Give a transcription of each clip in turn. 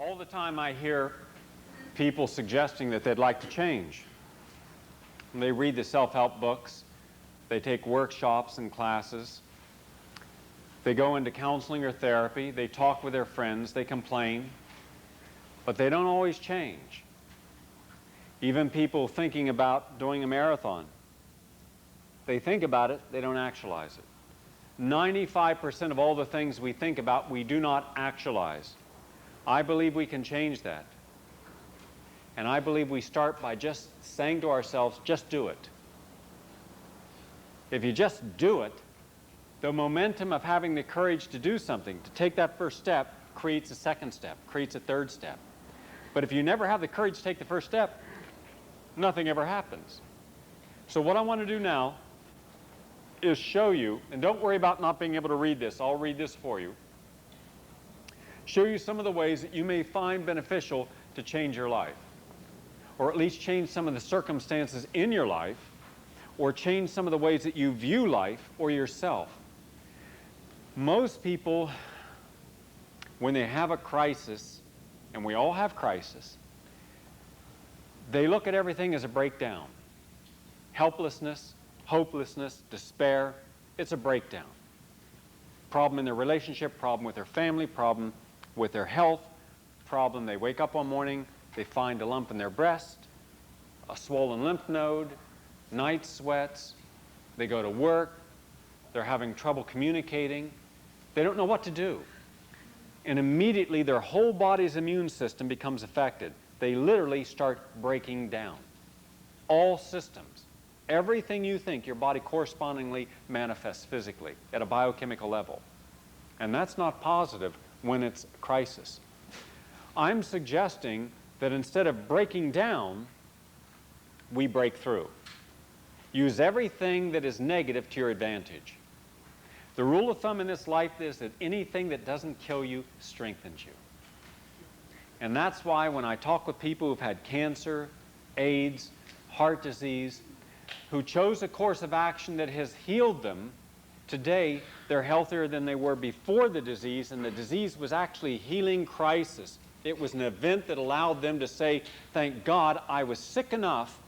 All the time I hear people suggesting that they'd like to change. They read the self-help books, they take workshops and classes, they go into counseling or therapy, they talk with their friends, they complain, but they don't always change. Even people thinking about doing a marathon, they think about it, they don't actualize it. 95% of all the things we think about, we do not actualize. I believe we can change that. And I believe we start by just saying to ourselves, just do it. If you just do it, the momentum of having the courage to do something, to take that first step, creates a second step, creates a third step. But if you never have the courage to take the first step, nothing ever happens. So what I want to do now is show you, and don't worry about not being able to read this, I'll read this for you, show you some of the ways that you may find beneficial to change your life, or at least change some of the circumstances in your life, or change some of the ways that you view life or yourself. Most people, when they have a crisis, and we all have crisis, they look at everything as a breakdown. Helplessness, hopelessness, despair, it's a breakdown. Problem in their relationship, problem with their family, problem with their health, problem they wake up one morning, they find a lump in their breast, a swollen lymph node, night sweats, they go to work, they're having trouble communicating, they don't know what to do. And immediately their whole body's immune system becomes affected. They literally start breaking down. All systems. Everything you think, your body correspondingly manifests physically at a biochemical level. And that's not positive when it's a crisis. I'm suggesting that instead of breaking down, we break through. Use everything that is negative to your advantage. The rule of thumb in this life is that anything that doesn't kill you strengthens you. And that's why when I talk with people who've had cancer, AIDS, heart disease, who chose a course of action that has healed them, today they're healthier than they were before the disease, and the disease was actually a healing crisis. It was an event that allowed them to say, thank God I was sick enough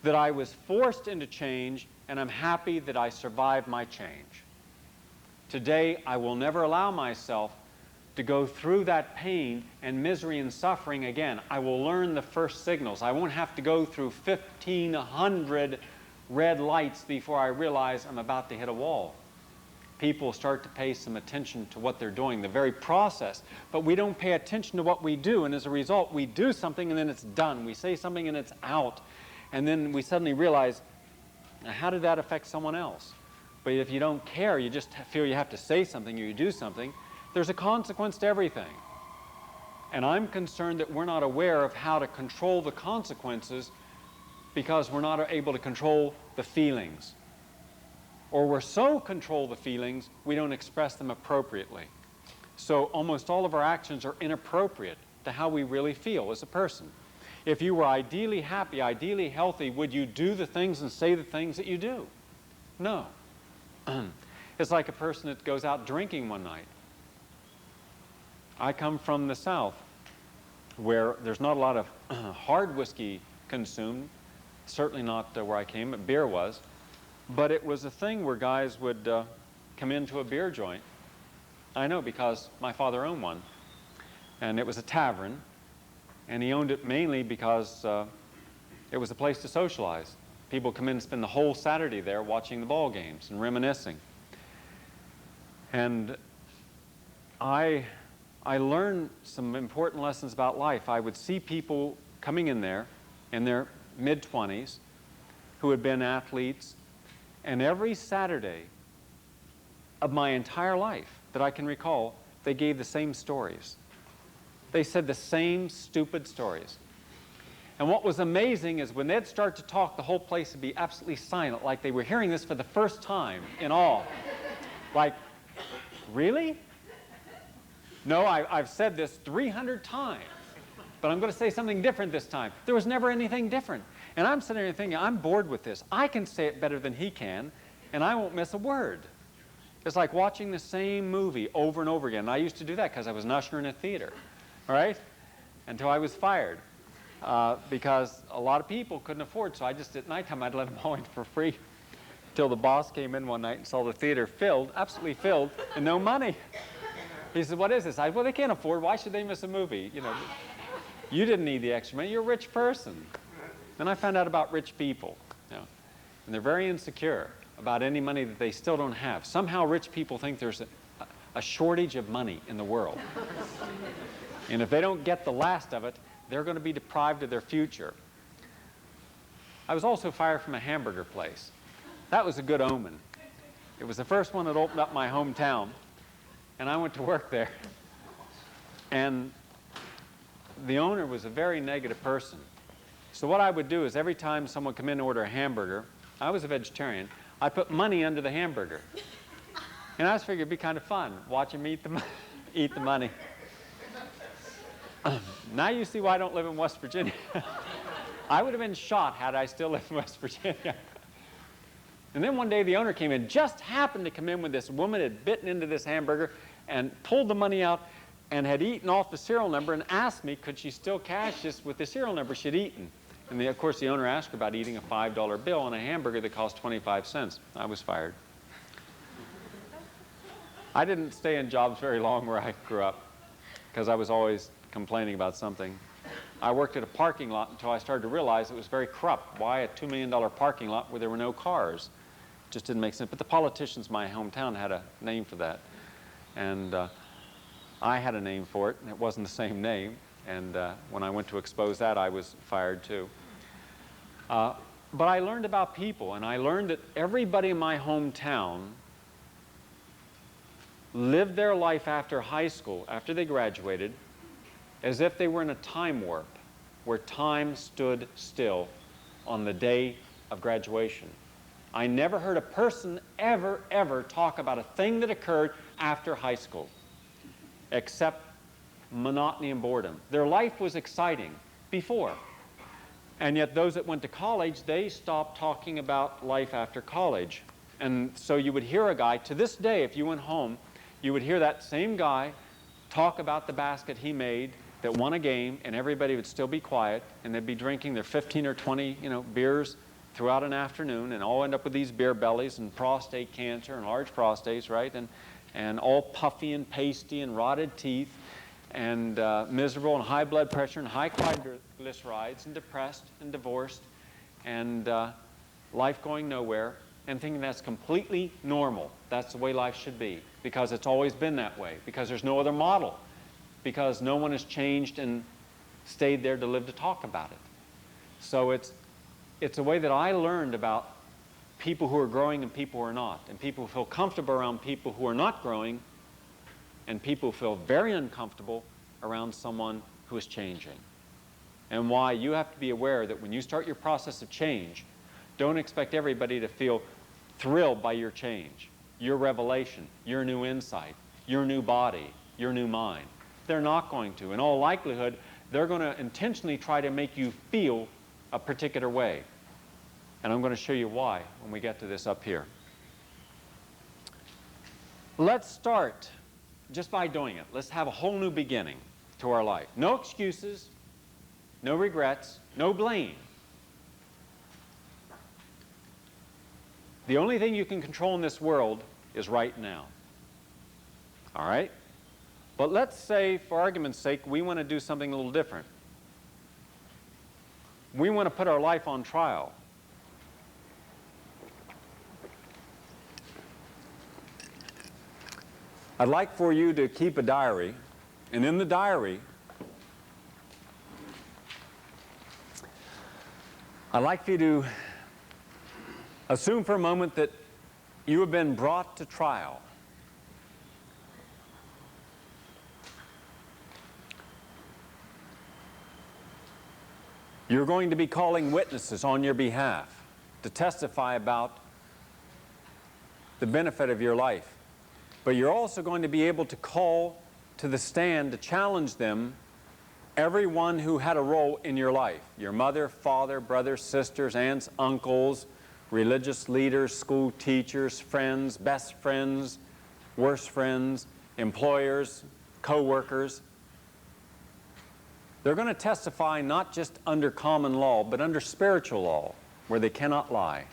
that I was forced into change, and I'm happy that I survived my change. Today, I will never allow myself to go through that pain and misery and suffering again. I will learn the first signals. I won't have to go through 1,500 red lights before I realize I'm about to hit a wall. People start to pay some attention to what they're doing, the very process. But we don't pay attention to what we do, and as a result, we do something and then it's done. We say something and it's out. And then we suddenly realize, how did that affect someone else? But if you don't care, you just feel you have to say something or you do something, there's a consequence to everything. And I'm concerned that we're not aware of how to control the consequences because we're not able to control the feelings. Or we're so control the feelings, we don't express them appropriately. So almost all of our actions are inappropriate to how we really feel as a person. If you were ideally happy, ideally healthy, would you do the things and say the things that you do? No. It's like a person that goes out drinking one night. I come from the South, where there's not a lot of hard whiskey consumed, certainly not where I came, but beer was. But it was a thing where guys would come into a beer joint. I know because my father owned one, and it was a tavern, and he owned it mainly because it was a place to socialize. People come in and spend the whole Saturday there watching the ball games and reminiscing. And I learned some important lessons about life. I would see people coming in there in their mid-20s who had been athletes, and every Saturday of my entire life that I can recall, they gave the same stories. They said the same stupid stories. And what was amazing is when they'd start to talk, the whole place would be absolutely silent, like they were hearing this for the first time in awe. Like, really? No, I've said this 300 times, but I'm going to say something different this time. There was never anything different. And I'm sitting there thinking, I'm bored with this. I can say it better than he can, and I won't miss a word. It's like watching the same movie over and over again. And I used to do that because I was an usher in a theater. all right? Until I was fired because a lot of people couldn't afford. So I just, at nighttime, I'd let them all in for free till the boss came in one night and saw the theater filled, absolutely filled, and no money. He said, what is this? I said, well, they can't afford. Why should they miss a movie? You know, you didn't need the extra money. You're a rich person. Then I found out about rich people, you know, and they're very insecure about any money that they still don't have. Somehow rich people think there's a shortage of money in the world. And if they don't get the last of it, they're going to be deprived of their future. I was also fired from a hamburger place. That was a good omen. It was the first one that opened up my hometown, and I went to work there. And the owner was a very negative person. So what I would do is every time someone would come in and order a hamburger, I was a vegetarian, I put money under the hamburger. And I just figured it'd be kind of fun, watching me eat the money. Now you see why I don't live in West Virginia. I would have been shot had I still lived in West Virginia. And then one day the owner came in, just happened to come in when this woman had bitten into this hamburger and pulled the money out and had eaten off the serial number and asked me could she still cash this with the serial number she'd eaten. And of course the owner asked her about eating a $5 bill on a hamburger that cost 25 cents. I was fired. I didn't stay in jobs very long where I grew up because I was always complaining about something. I worked at a parking lot until I started to realize it was very corrupt. Why a $2 million parking lot where there were no cars? It just didn't make sense. But the politicians in my hometown had a name for that. And I had a name for it, and it wasn't the same name. And when I went to expose that, I was fired too. But I learned about people, and I learned that everybody in my hometown lived their life after high school, after they graduated, as if they were in a time warp where time stood still on the day of graduation. I never heard a person ever talk about a thing that occurred after high school, except monotony and boredom. Their life was exciting before. And yet those that went to college, they stopped talking about life after college. And so you would hear a guy, to this day, if you went home, you would hear that same guy talk about the basket he made that won a game, and everybody would still be quiet, and they'd be drinking their 15 or 20, beers throughout an afternoon, and all end up with these beer bellies and prostate cancer and large prostates, right? And all puffy and pasty and rotted teeth and miserable and high blood pressure and high triglycerides and depressed and divorced and life going nowhere, and thinking that's completely normal. That's the way life should be, because it's always been that way, because there's no other model, because no one has changed and stayed there to live to talk about it. So it's a way that I learned about people who are growing and people who are not, and people who feel comfortable around people who are not growing, and people who feel very uncomfortable around someone who is changing. And why you have to be aware that when you start your process of change, don't expect everybody to feel thrilled by your change, your revelation, your new insight, your new body, your new mind. They're not going to. In all likelihood, they're going to intentionally try to make you feel a particular way. And I'm going to show you why when we get to this up here. Let's start just by doing it. Let's have a whole new beginning to our life. No excuses, no regrets, no blame. The only thing you can control in this world is right now. All right? But let's say, for argument's sake, we want to do something a little different. We want to put our life on trial. I'd like for you to keep a diary, and in the diary, I'd like for you to assume for a moment that you have been brought to trial. You're going to be calling witnesses on your behalf to testify about the benefit of your life. But you're also going to be able to call to the stand to challenge them, everyone who had a role in your life. Your mother, father, brothers, sisters, aunts, uncles, religious leaders, school teachers, friends, best friends, worst friends, employers, co-workers. They're going to testify not just under common law, but under spiritual law, where they cannot lie.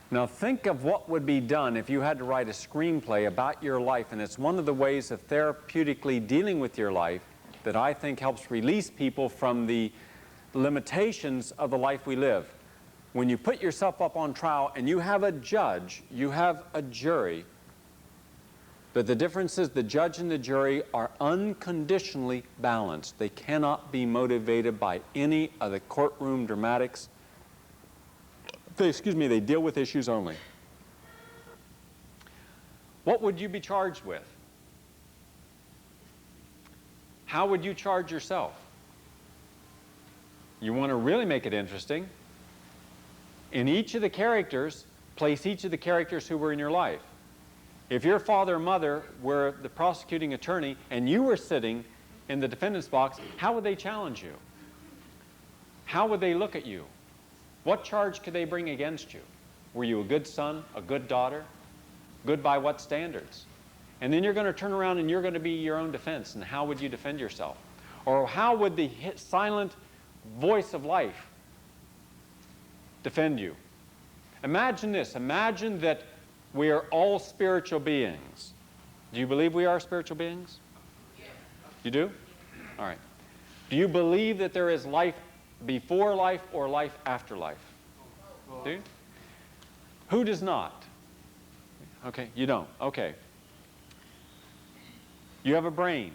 Now think of what would be done if you had to write a screenplay about your life, and it's one of the ways of therapeutically dealing with your life that I think helps release people from the limitations of the life we live. When you put yourself up on trial and you have a judge, you have a jury, but the difference is the judge and the jury are unconditionally balanced. They cannot be motivated by any of the courtroom dramatics. They deal with issues only. What would you be charged with? How would you charge yourself? You want to really make it interesting. In each of the characters, place each of the characters who were in your life. If your father or mother were the prosecuting attorney and you were sitting in the defendant's box, how would they challenge you? How would they look at you? What charge could they bring against you? Were you a good son, a good daughter? Good by what standards? And then you're going to turn around and you're going to be your own defense. And how would you defend yourself? Or how would the silent voice of life defend you? Imagine this. Imagine that we are all spiritual beings. Do you believe we are spiritual beings? Yeah. You do? All right. Do you believe that there is life before life or life after life? Do you? Who does not? Okay, you don't. Okay. You have a brain.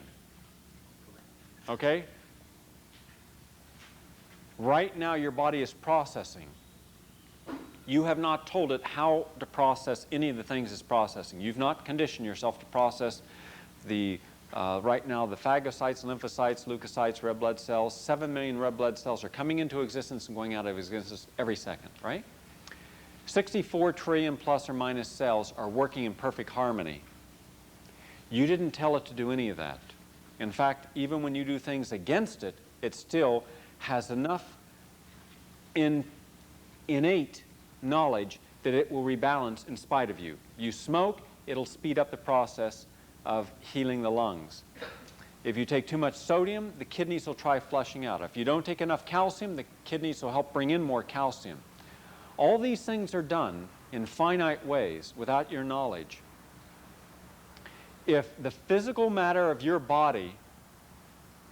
Okay? Right now your body is processing. You have not told it how to process any of the things it's processing. You've not conditioned yourself to process the right now the phagocytes, lymphocytes, leukocytes, red blood cells. 7 million red blood cells are coming into existence and going out of existence every second, right? 64 trillion plus or minus cells are working in perfect harmony. You didn't tell it to do any of that. In fact, even when you do things against it, it still has enough innate knowledge that it will rebalance in spite of you. You smoke, it'll speed up the process of healing the lungs. If you take too much sodium, the kidneys will try flushing out. If you don't take enough calcium, the kidneys will help bring in more calcium. All these things are done in finite ways without your knowledge. If the physical matter of your body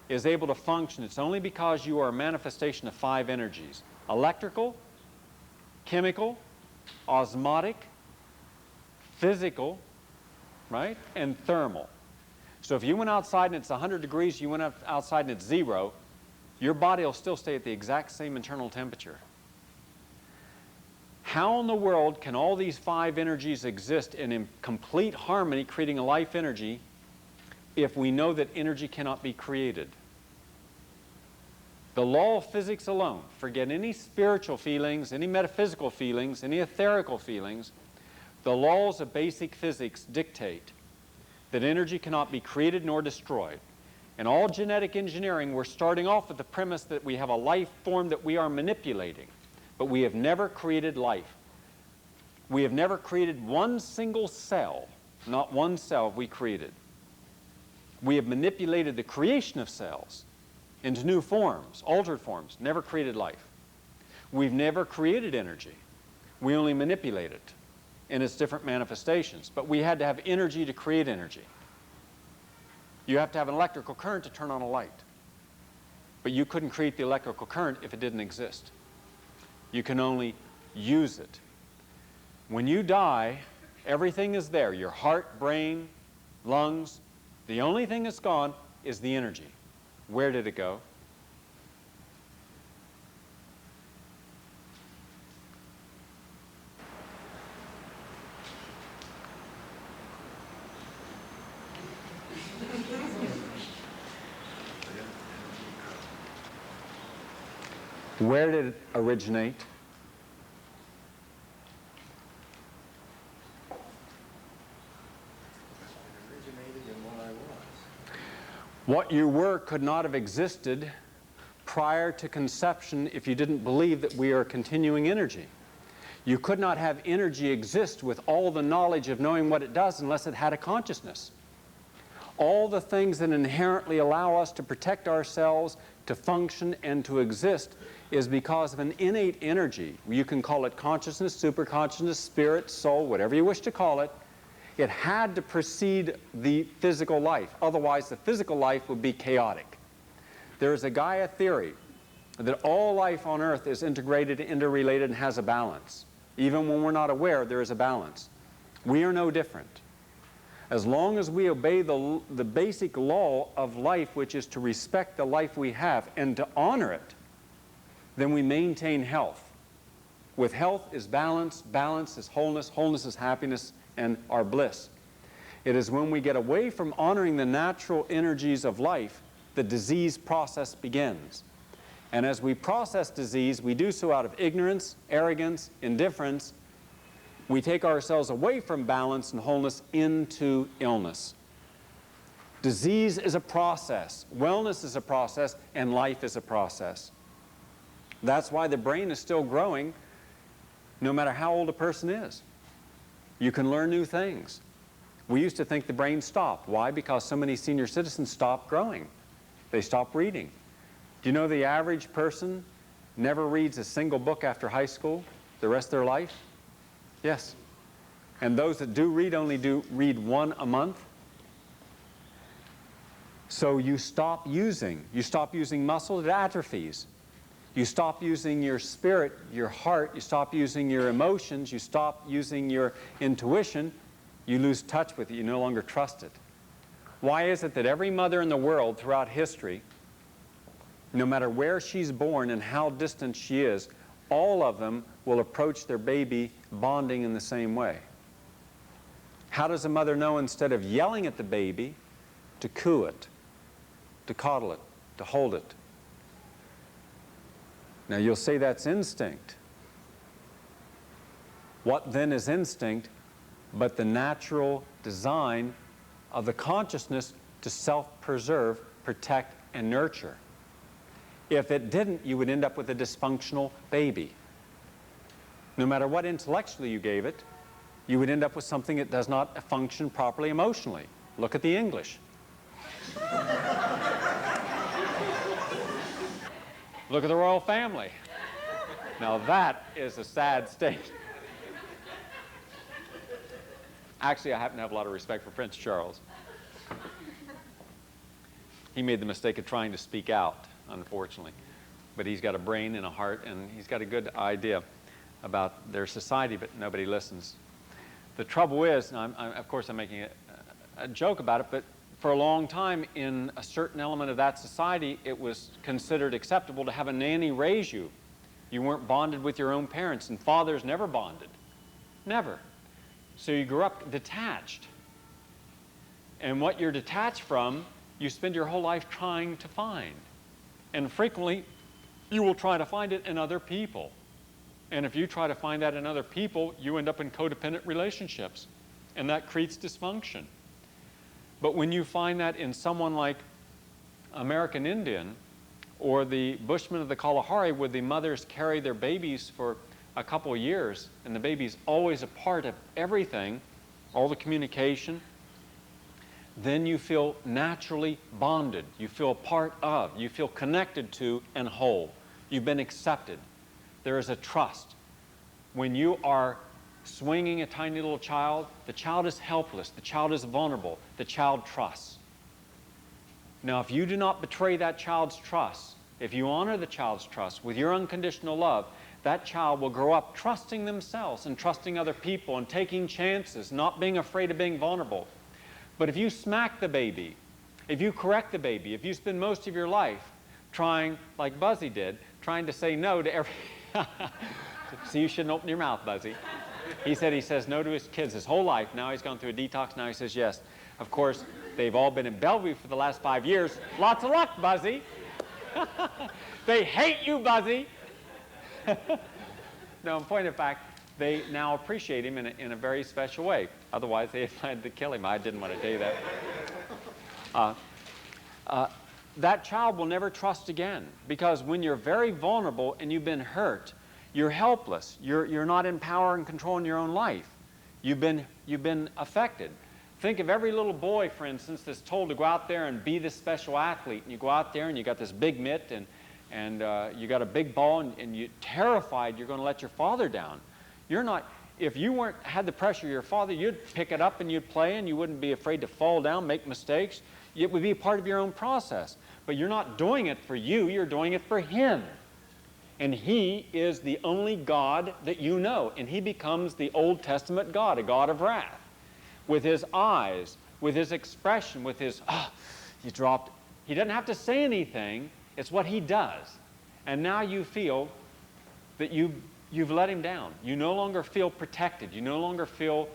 is able to function, it's only because you are a manifestation of 5 energies: electrical, chemical, osmotic, physical, right, and thermal. So if you went outside and it's 100 degrees, you went outside and it's 0, your body will still stay at the exact same internal temperature. How in the world can all these 5 energies exist in complete harmony, creating a life energy, if we know that energy cannot be created? The law of physics alone, forget any spiritual feelings, any metaphysical feelings, any etherical feelings, the laws of basic physics dictate that energy cannot be created nor destroyed. In all genetic engineering, we're starting off with the premise that we have a life form that we are manipulating, but we have never created life. We have never created one single cell, not one cell have we created. We have manipulated the creation of cells into new forms, altered forms, never created life. We've never created energy. We only manipulate it in its different manifestations. But we had to have energy to create energy. You have to have an electrical current to turn on a light. But you couldn't create the electrical current if it didn't exist. You can only use it. When you die, everything is there. Your heart, brain, lungs. The only thing that's gone is the energy. Where did it go? Where did it originate? What you were could not have existed prior to conception if you didn't believe that we are continuing energy. You could not have energy exist with all the knowledge of knowing what it does unless it had a consciousness. All the things that inherently allow us to protect ourselves, to function, and to exist is because of an innate energy. You can call it consciousness, superconsciousness, spirit, soul, whatever you wish to call it. It had to precede the physical life. Otherwise, the physical life would be chaotic. There is a Gaia theory that all life on Earth is integrated, interrelated, and has a balance. Even when we're not aware, there is a balance. We are no different. As long as we obey the basic law of life, which is to respect the life we have and to honor it, then we maintain health. With health is balance, balance is wholeness, wholeness is happiness, and our bliss. It is when we get away from honoring the natural energies of life, the disease process begins. And as we process disease, we do so out of ignorance, arrogance, indifference. We take ourselves away from balance and wholeness into illness. Disease is a process, wellness is a process, and life is a process. That's why the brain is still growing no matter how old a person is. You can learn new things. We used to think the brain stopped. Why? Because so many senior citizens stopped growing. They stopped reading. Do you know the average person never reads a single book after high school the rest of their life? Yes. And those that do read only do read one a month. So you stop using muscle, it atrophies. You stop using your spirit, your heart, you stop using your emotions, you stop using your intuition, you lose touch with it, you no longer trust it. Why is it that every mother in the world throughout history, no matter where she's born and how distant she is, all of them will approach their baby bonding in the same way? How does a mother know, instead of yelling at the baby, to coo it, to coddle it, to hold it? Now you'll say that's instinct. What then is instinct but the natural design of the consciousness to self-preserve, protect, and nurture? If it didn't, you would end up with a dysfunctional baby. No matter what intellectually you gave it, you would end up with something that does not function properly emotionally. Look at the English. Look at the royal family. Now that is a sad state. Actually, I happen to have a lot of respect for Prince Charles. He made the mistake of trying to speak out, unfortunately. But he's got a brain and a heart, and he's got a good idea about their society, but nobody listens. The trouble is, and of course I'm making a joke about it, but for a long time in a certain element of that society, it was considered acceptable to have a nanny raise you. You weren't bonded with your own parents, and fathers never bonded. Never. So you grew up detached. And what you're detached from, you spend your whole life trying to find. And frequently, you will try to find it in other people. And if you try to find that in other people, you end up in codependent relationships. And that creates dysfunction. But when you find that in someone like American Indian or the Bushmen of the Kalahari, where the mothers carry their babies for a couple of years, and the baby's always a part of everything, all the communication, then you feel naturally bonded. You feel a part of, you feel connected to and whole. You've been accepted. There is a trust. When you are swinging a tiny little child, the child is helpless, the child is vulnerable, the child trusts. Now, if you do not betray that child's trust, if you honor the child's trust with your unconditional love, that child will grow up trusting themselves and trusting other people and taking chances, not being afraid of being vulnerable. But if you smack the baby, if you correct the baby, if you spend most of your life trying, like Buzzy did, trying to say no to every... So you shouldn't open your mouth, Buzzy. He says no to his kids his whole life. Now he's gone through a detox. Now he says yes. Of course, they've all been in Bellevue for the last 5 years. Lots of luck, Buzzy. They hate you, Buzzy. No, in point of fact, they now appreciate him in a very special way. Otherwise, they had planned to kill him. I didn't want to tell you that. That child will never trust again, because when you're very vulnerable and you've been hurt, you're helpless. You're not in power and control in your own life. You've been affected. Think of every little boy, for instance, that's told to go out there and be this special athlete. And you go out there and you got this big mitt and you got a big ball and you're terrified you're going to let your father down. You're not, if you had the pressure of your father, you'd pick it up and you'd play and you wouldn't be afraid to fall down, make mistakes. It would be a part of your own process. But you're not doing it for you, you're doing it for him. And he is the only God that you know. And he becomes the Old Testament God, a God of wrath. With his eyes, with his expression, with his, you dropped. He doesn't have to say anything. It's what he does. And now you feel that you've let him down. You no longer feel protected. You no longer feel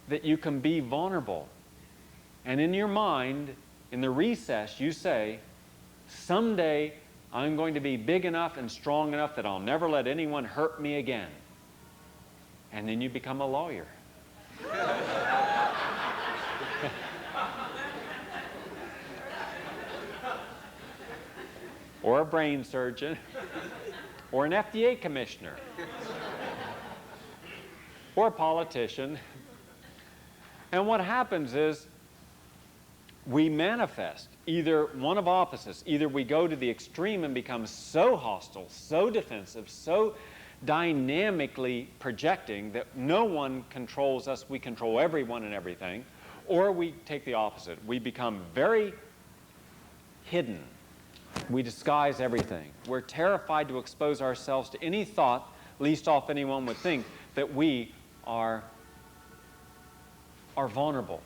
that you can be vulnerable. And in your mind, in the recess, you say, someday I'm going to be big enough and strong enough that I'll never let anyone hurt me again. And then you become a lawyer. Or a brain surgeon, or an FDA commissioner, or a politician. And what happens is we manifest either one of opposites. Either we go to the extreme and become so hostile, so defensive, so dynamically projecting that no one controls us, we control everyone and everything, or we take the opposite. We become very hidden. We disguise everything. We're terrified to expose ourselves to any thought, least off anyone would think, that we are vulnerable.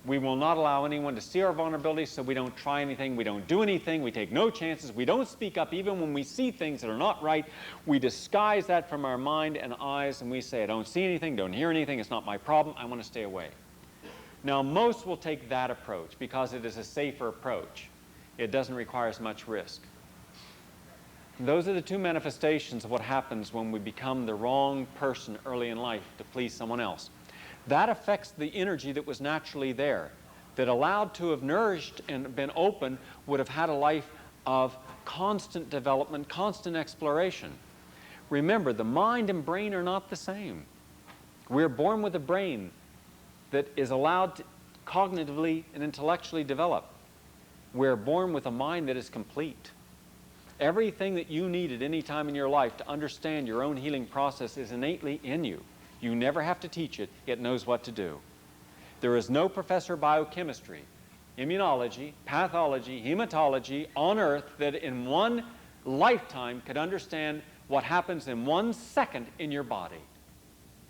We will not allow anyone to see our vulnerability, so we don't try anything, we don't do anything, we take no chances, we don't speak up even when we see things that are not right. We disguise that from our mind and eyes, and we say, I don't see anything, don't hear anything, it's not my problem, I want to stay away. Now, most will take that approach because it is a safer approach. It doesn't require as much risk. Those are the two manifestations of what happens when we become the wrong person early in life to please someone else. That affects the energy that was naturally there, that allowed to have nourished and been open would have had a life of constant development, constant exploration. Remember, the mind and brain are not the same. We're born with a brain that is allowed to cognitively and intellectually develop. We're born with a mind that is complete. Everything that you need at any time in your life to understand your own healing process is innately in you. You never have to teach it. It knows what to do. There is no professor of biochemistry, immunology, pathology, hematology on earth that in one lifetime could understand what happens in 1 second in your body.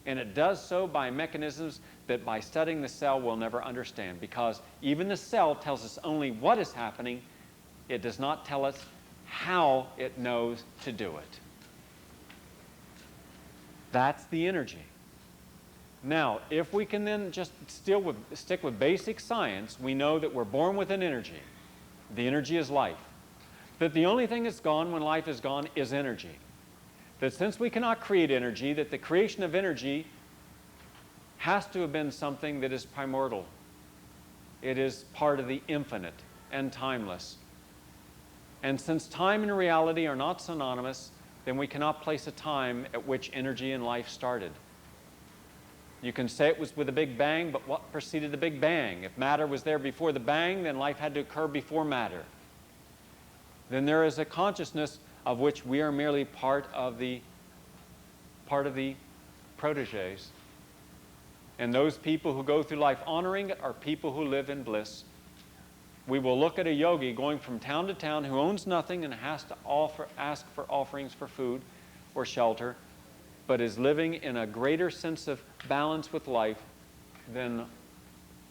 And it does so by mechanisms that by studying the cell we'll never understand, because even the cell tells us only what is happening. It does not tell us how it knows to do it. That's the energy. Now, if we can then just stick with basic science, we know that we're born with an energy. The energy is life. That the only thing that's gone when life is gone is energy. That since we cannot create energy, that the creation of energy has to have been something that is primordial. It is part of the infinite and timeless. And since time and reality are not synonymous, then we cannot place a time at which energy and life started. You can say it was with a Big Bang, but what preceded the Big Bang? If matter was there before the bang, then life had to occur before matter. Then there is a consciousness of which we are merely part of the protégés. And those people who go through life honoring it are people who live in bliss. We will look at a yogi going from town to town who owns nothing and has to ask for offerings for food or shelter, but is living in a greater sense of balance with life than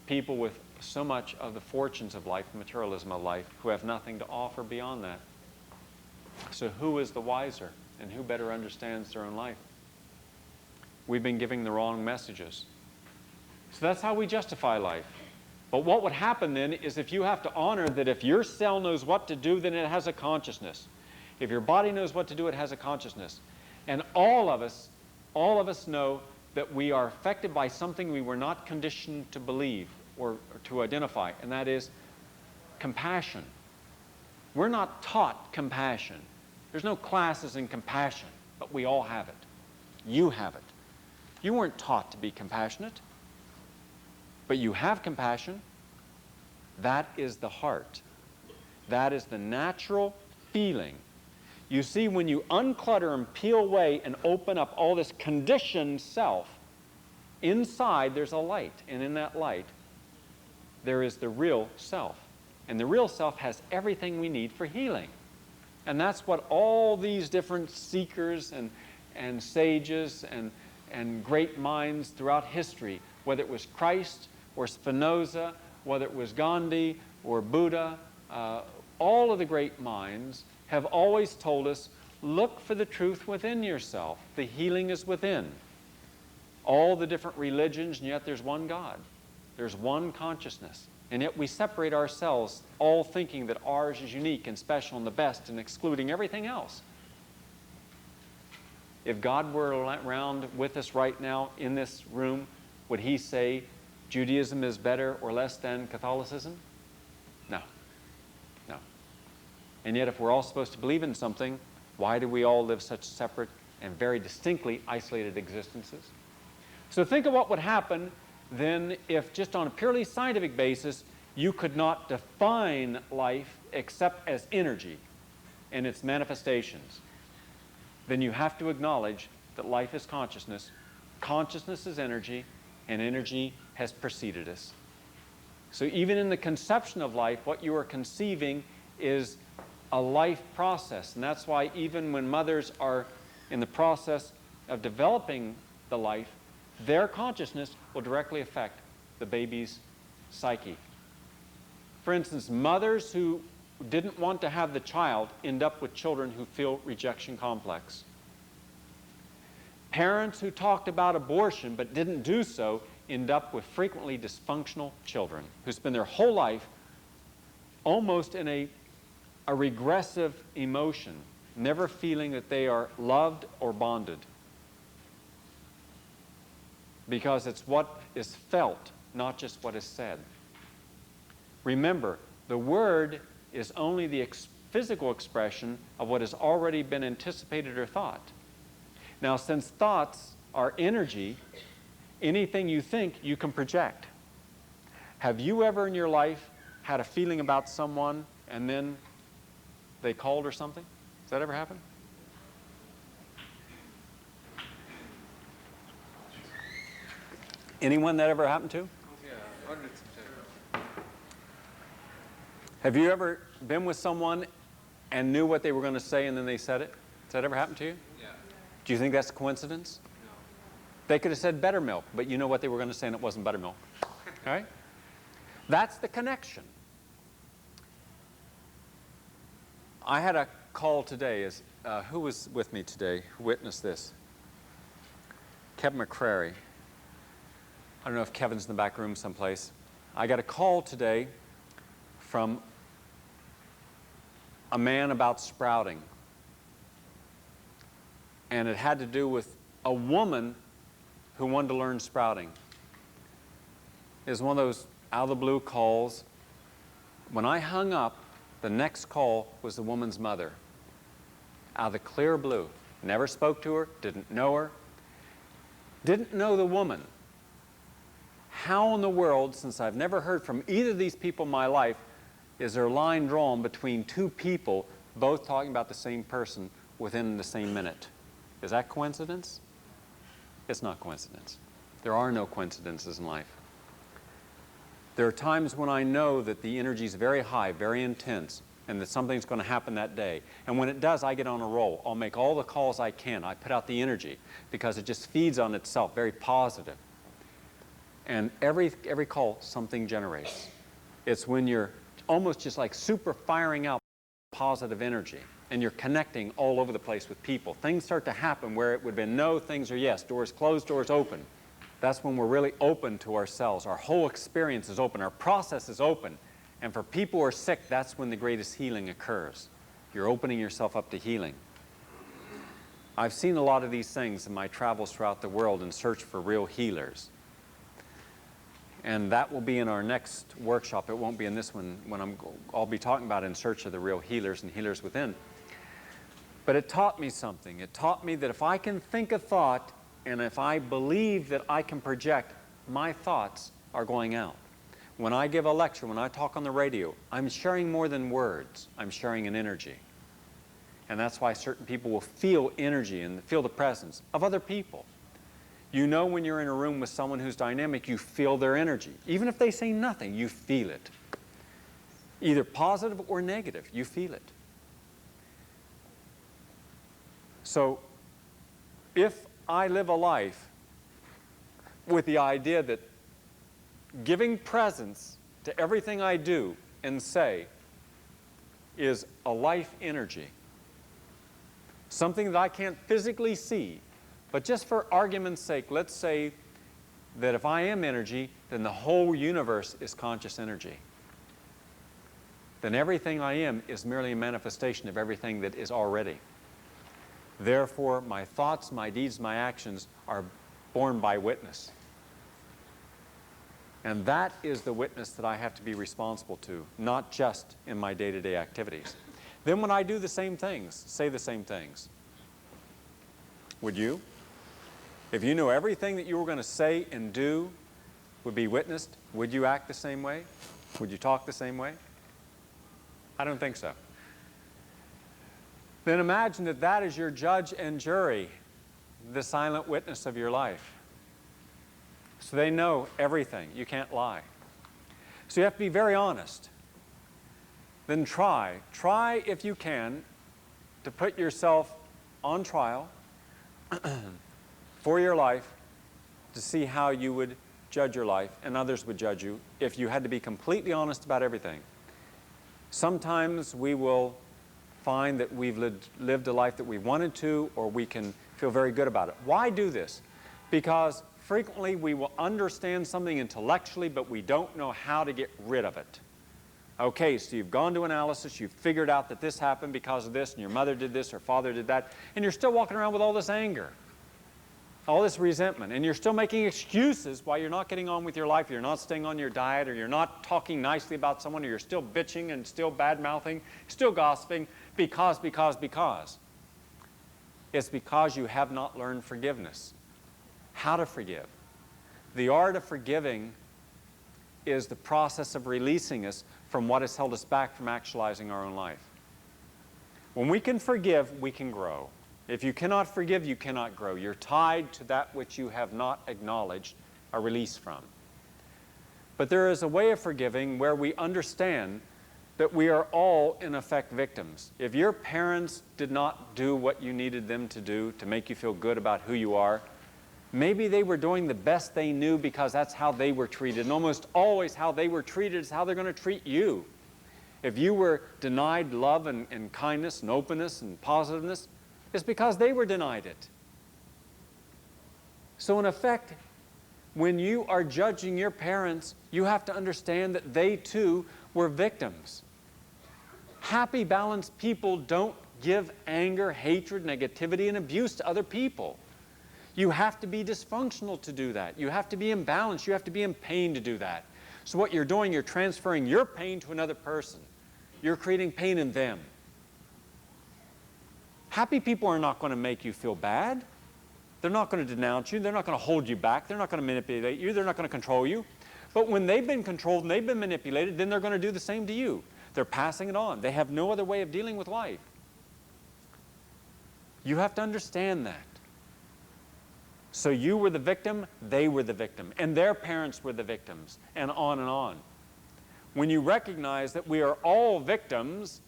people with so much of the fortunes of life, the materialism of life, who have nothing to offer beyond that. So who is the wiser, and who better understands their own life? We've been giving the wrong messages. So that's how we justify life. But what would happen then is, if you have to honor that if your cell knows what to do, then it has a consciousness. If your body knows what to do, it has a consciousness. And all of us know that we are affected by something we were not conditioned to believe or to identify, and that is compassion. We're not taught compassion. There's no classes in compassion, but we all have it. You have it. You weren't taught to be compassionate. But you have compassion. That is the heart. That is the natural feeling. You see, when you unclutter and peel away and open up all this conditioned self, inside there's a light, and in that light there is the real self. And the real self has everything we need for healing. And that's what all these different seekers and sages and great minds throughout history, whether it was Christ or Spinoza, whether it was Gandhi or Buddha, all of the great minds have always told us, look for the truth within yourself. The healing is within. All the different religions, and yet there's one God. There's one consciousness. And yet we separate ourselves, all thinking that ours is unique and special and the best, and excluding everything else. If God were around with us right now in this room, would he say Judaism is better or less than Catholicism? No. No. And yet if we're all supposed to believe in something, why do we all live such separate and very distinctly isolated existences? So think of what would happen then if just on a purely scientific basis you could not define life except as energy and its manifestations. Then you have to acknowledge that life is consciousness, consciousness is energy, and energy has preceded us. So even in the conception of life, what you are conceiving is a life process. And that's why even when mothers are in the process of developing the life, their consciousness will directly affect the baby's psyche. For instance, mothers who didn't want to have the child end up with children who feel rejection complex. Parents who talked about abortion but didn't do so end up with frequently dysfunctional children who spend their whole life almost in a regressive emotion, never feeling that they are loved or bonded. Because it's what is felt, not just what is said. Remember, the word is only the physical expression of what has already been anticipated or thought. Now, since thoughts are energy, anything you think, you can project. Have you ever in your life had a feeling about someone and then they called or something? Does that ever happen? Anyone that ever happened to? Yeah, 100%. Have you ever been with someone and knew what they were going to say and then they said it? Does that ever happen to you? Yeah. Do you think that's a coincidence? No. They could have said buttermilk, but you know what they were going to say and it wasn't buttermilk. All right? That's the connection. I had a call today. Who was with me today? Who witnessed this? Kevin McCrary. I don't know if Kevin's in the back room someplace. I got a call today from a man about sprouting. And it had to do with a woman who wanted to learn sprouting. It was one of those out-of-the-blue calls. When I hung up, the next call was the woman's mother. Out of the clear blue. Never spoke to her, didn't know her. Didn't know the woman. How in the world, since I've never heard from either of these people in my life, is there a line drawn between two people both talking about the same person within the same minute? Is that coincidence? It's not coincidence. There are no coincidences in life. There are times when I know that the energy is very high, very intense, and that something's going to happen that day. And when it does, I get on a roll. I'll make all the calls I can. I put out the energy because it just feeds on itself, very positive. And every call, something generates. It's when you're almost just like super firing out positive energy and you're connecting all over the place with people. Things start to happen where it would have been no, things are yes, doors closed, doors open. That's when we're really open to ourselves. Our whole experience is open. Our process is open. And for people who are sick, that's when the greatest healing occurs. You're opening yourself up to healing. I've seen a lot of these things in my travels throughout the world in search for real healers. And that will be in our next workshop. It won't be in this one when I'll be talking about in search of the real healers and healers within. But it taught me something. It taught me that if I can think a thought and if I believe that I can project my thoughts are going out. When I give a lecture, when I talk on the radio, I'm sharing more than words. I'm sharing an energy. And that's why certain people will feel energy and feel the presence of other people. You know when you're in a room with someone who's dynamic, you feel their energy. Even if they say nothing, you feel it. Either positive or negative, you feel it. So if I live a life with the idea that giving presence to everything I do and say is a life energy, something that I can't physically see, but just for argument's sake, let's say that if I am energy, then the whole universe is conscious energy. Then everything I am is merely a manifestation of everything that is already. Therefore, my thoughts, my deeds, my actions are born by witness. And that is the witness that I have to be responsible to, not just in my day-to-day activities. Then when I do the same things, say the same things, would you? If you knew everything that you were going to say and do would be witnessed, would you act the same way? Would you talk the same way? I don't think so. Then imagine that that is your judge and jury, the silent witness of your life. So they know everything. You can't lie. So you have to be very honest. Then try if you can to put yourself on trial for your life to see how you would judge your life and others would judge you if you had to be completely honest about everything. Sometimes we will find that we've lived a life that we wanted to, or we can feel very good about it. Why do this? Because frequently we will understand something intellectually, but we don't know how to get rid of it. Okay, so you've gone to analysis, you've figured out that this happened because of this, and your mother did this, or father did that, and you're still walking around with all this anger, all this resentment, and you're still making excuses why you're not getting on with your life, you're not staying on your diet, or you're not talking nicely about someone, or you're still bitching and still bad-mouthing, still gossiping, because. It's because you have not learned forgiveness. How to forgive. The art of forgiving is the process of releasing us from what has held us back from actualizing our own life. When we can forgive, we can grow. If you cannot forgive, you cannot grow. You're tied to that which you have not acknowledged a release from. But there is a way of forgiving where we understand that we are all, in effect, victims. If your parents did not do what you needed them to do to make you feel good about who you are, maybe they were doing the best they knew because that's how they were treated. And almost always how they were treated is how they're going to treat you. If you were denied love and kindness and openness and positiveness, it's because they were denied it. So in effect, when you are judging your parents, you have to understand that they too were victims. Happy, balanced people don't give anger, hatred, negativity, and abuse to other people. You have to be dysfunctional to do that. You have to be imbalanced. You have to be in pain to do that. So what you're doing, you're transferring your pain to another person. You're creating pain in them. Happy people are not going to make you feel bad. They're not going to denounce you. They're not going to hold you back. They're not going to manipulate you. They're not going to control you. But when they've been controlled and they've been manipulated, then they're going to do the same to you. They're passing it on. They have no other way of dealing with life. You have to understand that. So you were the victim, they were the victim, and their parents were the victims, and on and on. When you recognize that we are all victims,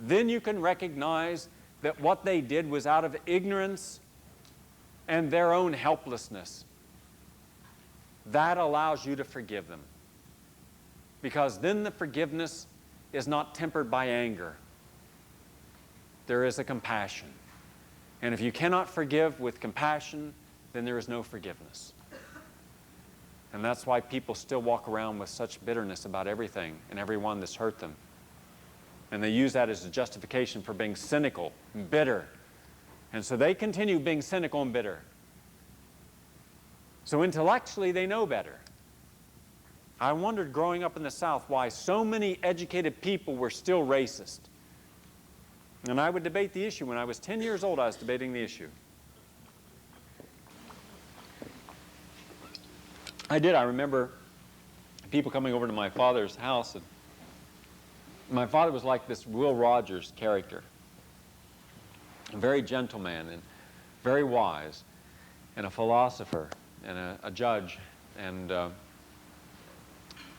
then you can recognize that what they did was out of ignorance and their own helplessness. That allows you to forgive them. Because then the forgiveness is not tempered by anger. There is a compassion. And if you cannot forgive with compassion, then there is no forgiveness. And that's why people still walk around with such bitterness about everything and everyone that's hurt them. And they use that as a justification for being cynical and bitter. And so they continue being cynical and bitter. So intellectually, they know better. I wondered growing up in the South why so many educated people were still racist. And I would debate the issue. When I was 10 years old, I was debating the issue. I remember people coming over to my father's house. And my father was like this Will Rogers character. A very gentle man and very wise, and a philosopher and a judge, and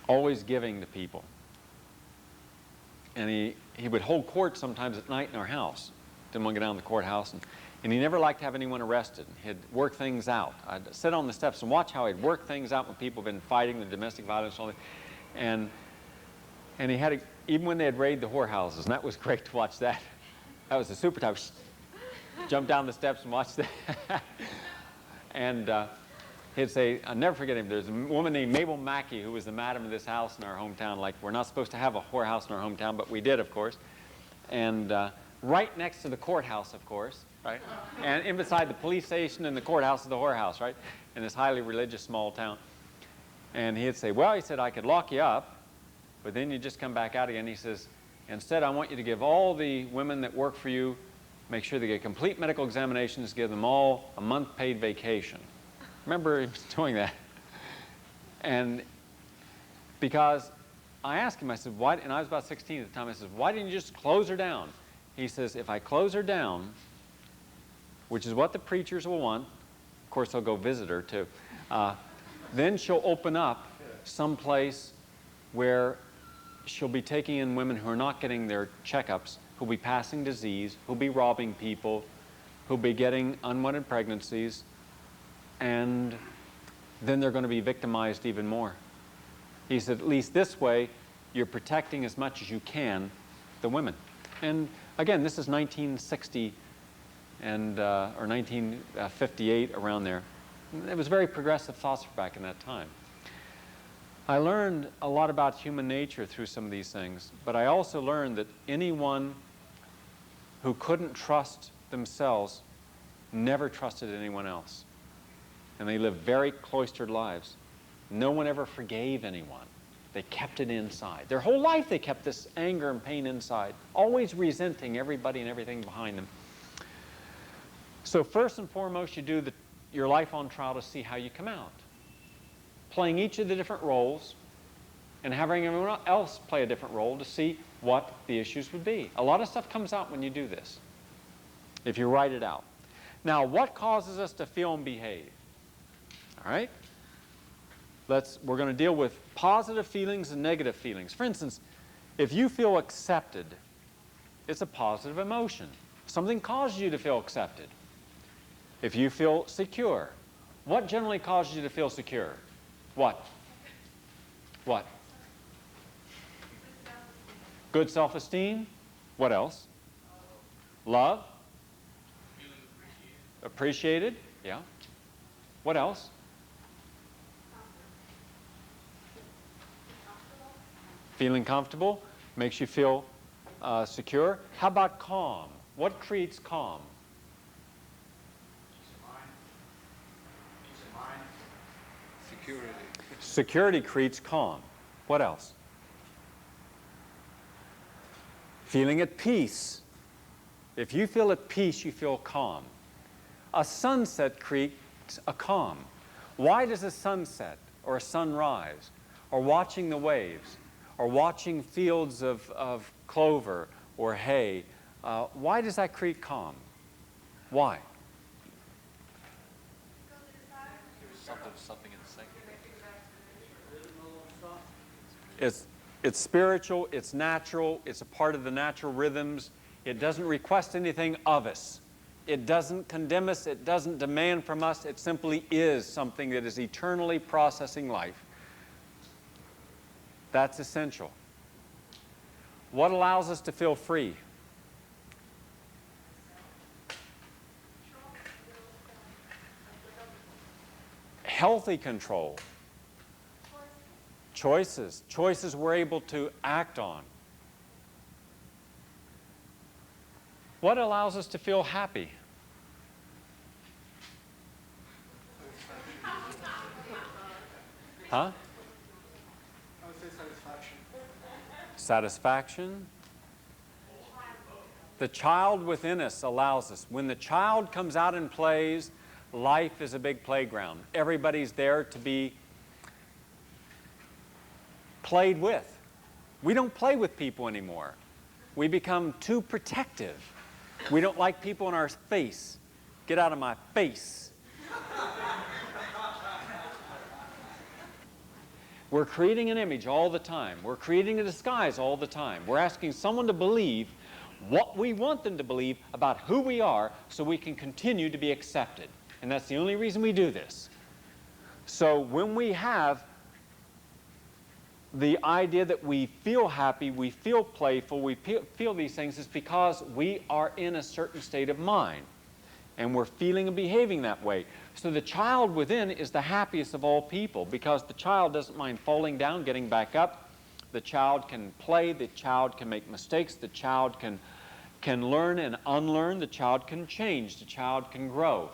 always giving to people. And he would hold court sometimes at night in our house. Didn't want to get down to the courthouse. And he never liked to have anyone arrested. He'd work things out. I'd sit on the steps and watch how he'd work things out when people have been fighting the domestic violence and all that. And he had, even when they had raided the whorehouses, and that was great to watch that. That was a super time. Jump down the steps and watch that. And he'd say, I'll never forget him, there's a woman named Mabel Mackey who was the madam of this house in our hometown. Like, we're not supposed to have a whorehouse in our hometown, but we did, of course. And right next to the courthouse, of course, right? And in beside the police station and the courthouse is the whorehouse, right? In this highly religious small town. And he'd say, well, he said, I could lock you up, but then you just come back out again. He says, instead, I want you to give all the women that work for you, make sure they get complete medical examinations, give them all a month paid vacation. Remember him doing that. And because I asked him, I said, why, and I was about 16 at the time, I said, why didn't you just close her down? He says, if I close her down, which is what the preachers will want, of course they'll go visit her too, then she'll open up someplace where she'll be taking in women who are not getting their checkups, who'll be passing disease, who'll be robbing people, who'll be getting unwanted pregnancies, and then they're going to be victimized even more. He said, at least this way, you're protecting as much as you can the women. And again, this is 1960 and, or 1958, around there. It was very progressive thoughts back in that time. I learned a lot about human nature through some of these things, but I also learned that anyone who couldn't trust themselves never trusted anyone else. And they lived very cloistered lives. No one ever forgave anyone. They kept it inside. Their whole life they kept this anger and pain inside, always resenting everybody and everything behind them. So first and foremost, you do your life on trial to see how you come out. Playing each of the different roles and having everyone else play a different role to see what the issues would be. A lot of stuff comes out when you do this, if you write it out. Now, what causes us to feel and behave? All right? We're going to deal with positive feelings and negative feelings. For instance, if you feel accepted, it's a positive emotion. Something causes you to feel accepted. If you feel secure, what generally causes you to feel secure? What? What? Good self-esteem. What else? Love. Appreciated. Yeah. What else? Feeling comfortable makes you feel secure. How about calm? What creates calm? Security. Security creates calm. What else? Feeling at peace. If you feel at peace, you feel calm. A sunset creates a calm. Why does a sunset or a sunrise or watching the waves or watching fields of clover or hay, why does that create calm? Why? Something in sync. It's spiritual, it's natural, it's a part of the natural rhythms. It doesn't request anything of us. It doesn't condemn us, it doesn't demand from us, it simply is something that is eternally processing life. That's essential. What allows us to feel free? Healthy control. Choices. Choices we're able to act on. What allows us to feel happy? Huh? I would say satisfaction. Satisfaction. The child within us allows us. When the child comes out and plays, life is a big playground. Everybody's there to be played with. We don't play with people anymore. We become too protective. We don't like people in our face. Get out of my face. We're creating an image all the time. We're creating a disguise all the time. We're asking someone to believe what we want them to believe about who we are so we can continue to be accepted. And that's the only reason we do this. So when we have the idea that we feel happy, we feel playful, we feel these things, it's because we are in a certain state of mind. And we're feeling and behaving that way. So the child within is the happiest of all people because the child doesn't mind falling down, getting back up. The child can play. The child can make mistakes. The child can learn and unlearn. The child can change. The child can grow.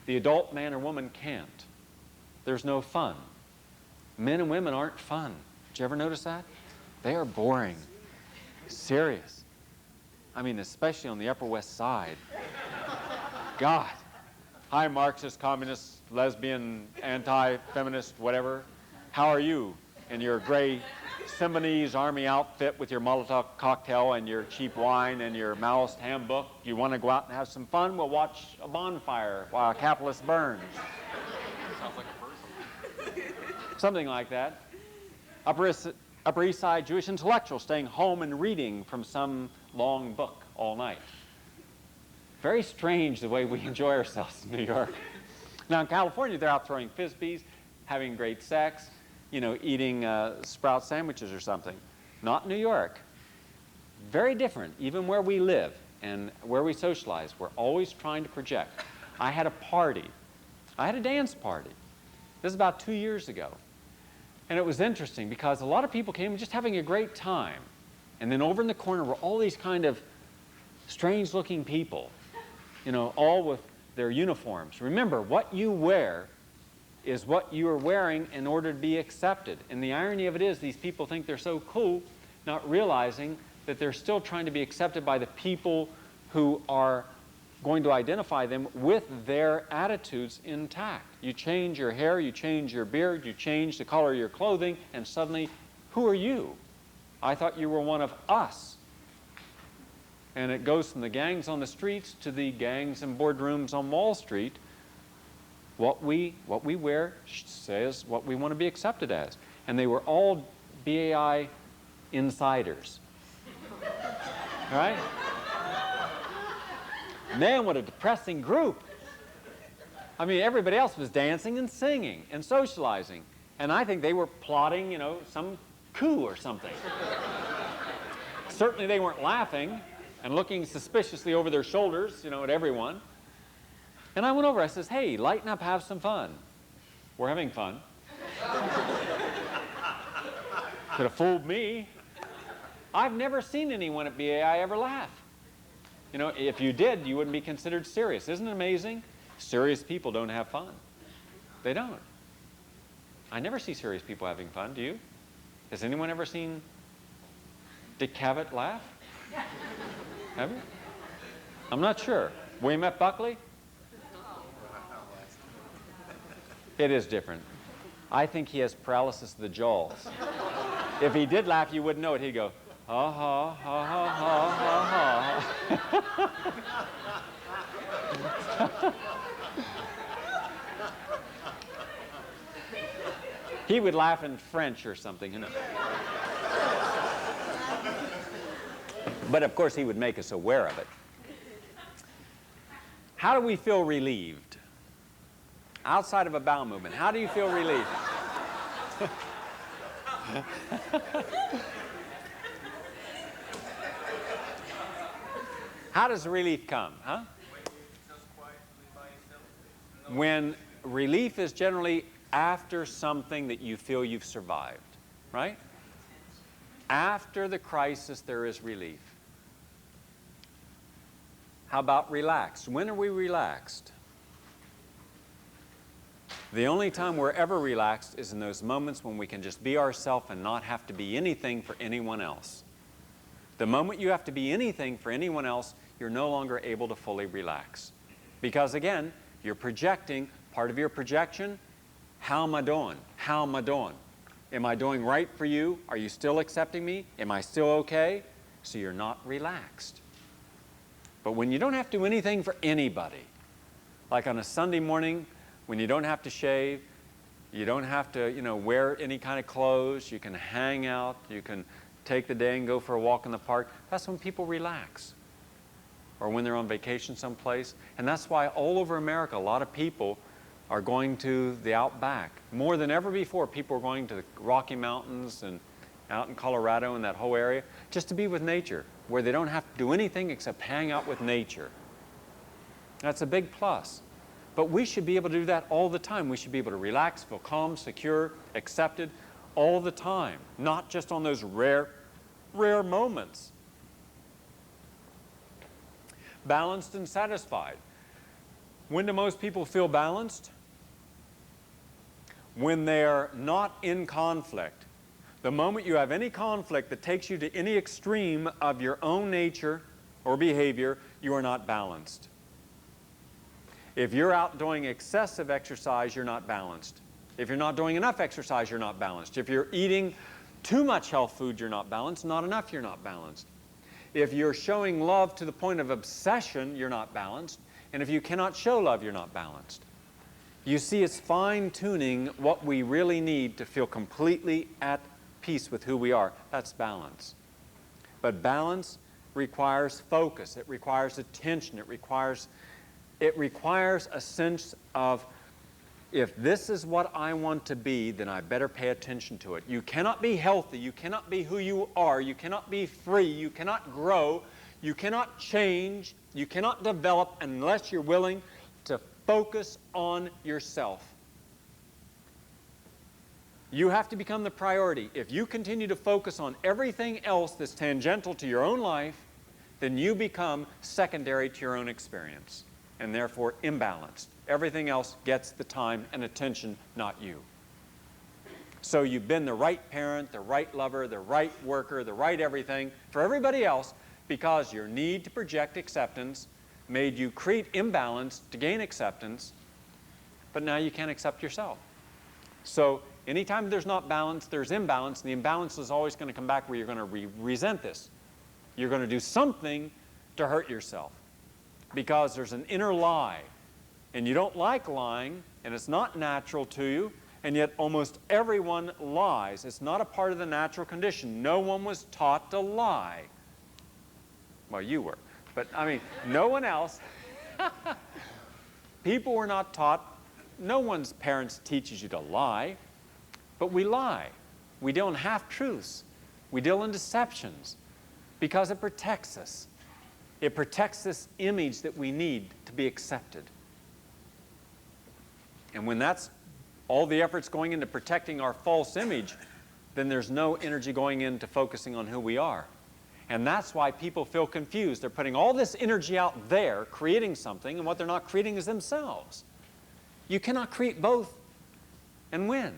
The adult man or woman can't. There's no fun. Men and women aren't fun. Did you ever notice that? They are boring. Serious. I mean, especially on the Upper West Side. God. Hi, Marxist, communist, lesbian, anti-feminist, whatever. How are you in your gray Symbionese army outfit with your Molotov cocktail and your cheap wine and your Maoist handbook? You want to go out and have some fun? We'll watch a bonfire while a capitalist burns. Sounds like a person. Something like that. Upper East Side Jewish intellectual staying home and reading from some long book all night. Very strange the way we enjoy ourselves in New York. Now in California, they're out throwing frisbees, having great sex, eating sprout sandwiches or something. Not in New York. Very different, even where we live and where we socialize. We're always trying to project. I had a party. I had a dance party. This is about 2 years ago. And it was interesting because a lot of people came just having a great time. And then over in the corner were all these kind of strange-looking people. All with their uniforms. Remember, what you wear is what you are wearing in order to be accepted. And the irony of it is these people think they're so cool, not realizing that they're still trying to be accepted by the people who are going to identify them with their attitudes intact. You change your hair, you change your beard, you change the color of your clothing, and suddenly, who are you? I thought you were one of us. And it goes from the gangs on the streets to the gangs in boardrooms on Wall Street. What we wear says what we want to be accepted as. And they were all BAI insiders. Right? Man, what a depressing group. I mean, everybody else was dancing and singing and socializing. And I think they were plotting, some coup or something. Certainly they weren't laughing and looking suspiciously over their shoulders, at everyone. And I went over, I says, hey, lighten up, have some fun. We're having fun. Could have fooled me. I've never seen anyone at BAI ever laugh. If you did, you wouldn't be considered serious. Isn't it amazing? Serious people don't have fun. They don't. I never see serious people having fun, do you? Has anyone ever seen Dick Cavett laugh? Have you? I'm not sure. William F. Buckley? It is different. I think he has paralysis of the jaws. If he did laugh, you wouldn't know it. He'd go, ha ha ha ha ha ha ha. He would laugh in French or something, But of course, he would make us aware of it. How do we feel relieved? Outside of a bowel movement, how do you feel relieved? How does relief come, huh? When relief is generally after something that you feel you've survived, right? After the crisis, there is relief. How about relaxed? When are we relaxed? The only time we're ever relaxed is in those moments when we can just be ourselves and not have to be anything for anyone else. The moment you have to be anything for anyone else, you're no longer able to fully relax. Because again, you're projecting, part of your projection, how am I doing? How am I doing? Am I doing right for you? Are you still accepting me? Am I still okay? So you're not relaxed. But when you don't have to do anything for anybody, like on a Sunday morning when you don't have to shave, you don't have to, wear any kind of clothes, you can hang out, you can take the day and go for a walk in the park, that's when people relax. Or when they're on vacation someplace. And that's why all over America, a lot of people are going to the outback. More than ever before, people are going to the Rocky Mountains and out in Colorado and that whole area just to be with nature, where they don't have to do anything except hang out with nature. That's a big plus. But we should be able to do that all the time. We should be able to relax, feel calm, secure, accepted all the time, not just on those rare moments. Balanced and satisfied. When do most people feel balanced? When they're not in conflict. The moment you have any conflict that takes you to any extreme of your own nature or behavior, you are not balanced. If you're out doing excessive exercise, you're not balanced. If you're not doing enough exercise, you're not balanced. If you're eating too much health food, you're not balanced. Not enough, you're not balanced. If you're showing love to the point of obsession, you're not balanced. And if you cannot show love, you're not balanced. You see, it's fine-tuning what we really need to feel completely at peace with who we are. That's balance. But balance requires focus. It requires attention. It requires a sense of, if this is what I want to be, then I better pay attention to it. You cannot be healthy. You cannot be who you are. You cannot be free. You cannot grow. You cannot change. You cannot develop unless you're willing to focus on yourself. You have to become the priority. If you continue to focus on everything else that's tangential to your own life, then you become secondary to your own experience, and therefore imbalanced. Everything else gets the time and attention, not you. So you've been the right parent, the right lover, the right worker, the right everything for everybody else because your need to project acceptance made you create imbalance to gain acceptance, but now you can't accept yourself. So anytime there's not balance, there's imbalance, and the imbalance is always going to come back where you're going to resent this. You're going to do something to hurt yourself because there's an inner lie. And you don't like lying, and it's not natural to you, and yet almost everyone lies. It's not a part of the natural condition. No one was taught to lie. Well, you were. But, I mean, no one else. People were not taught. No one's parents teaches you to lie. But we lie. We deal in half-truths. We deal in deceptions because it protects us. It protects this image that we need to be accepted. And when that's all the effort's going into protecting our false image, then there's no energy going into focusing on who we are. And that's why people feel confused. They're putting all this energy out there, creating something, and what they're not creating is themselves. You cannot create both and win.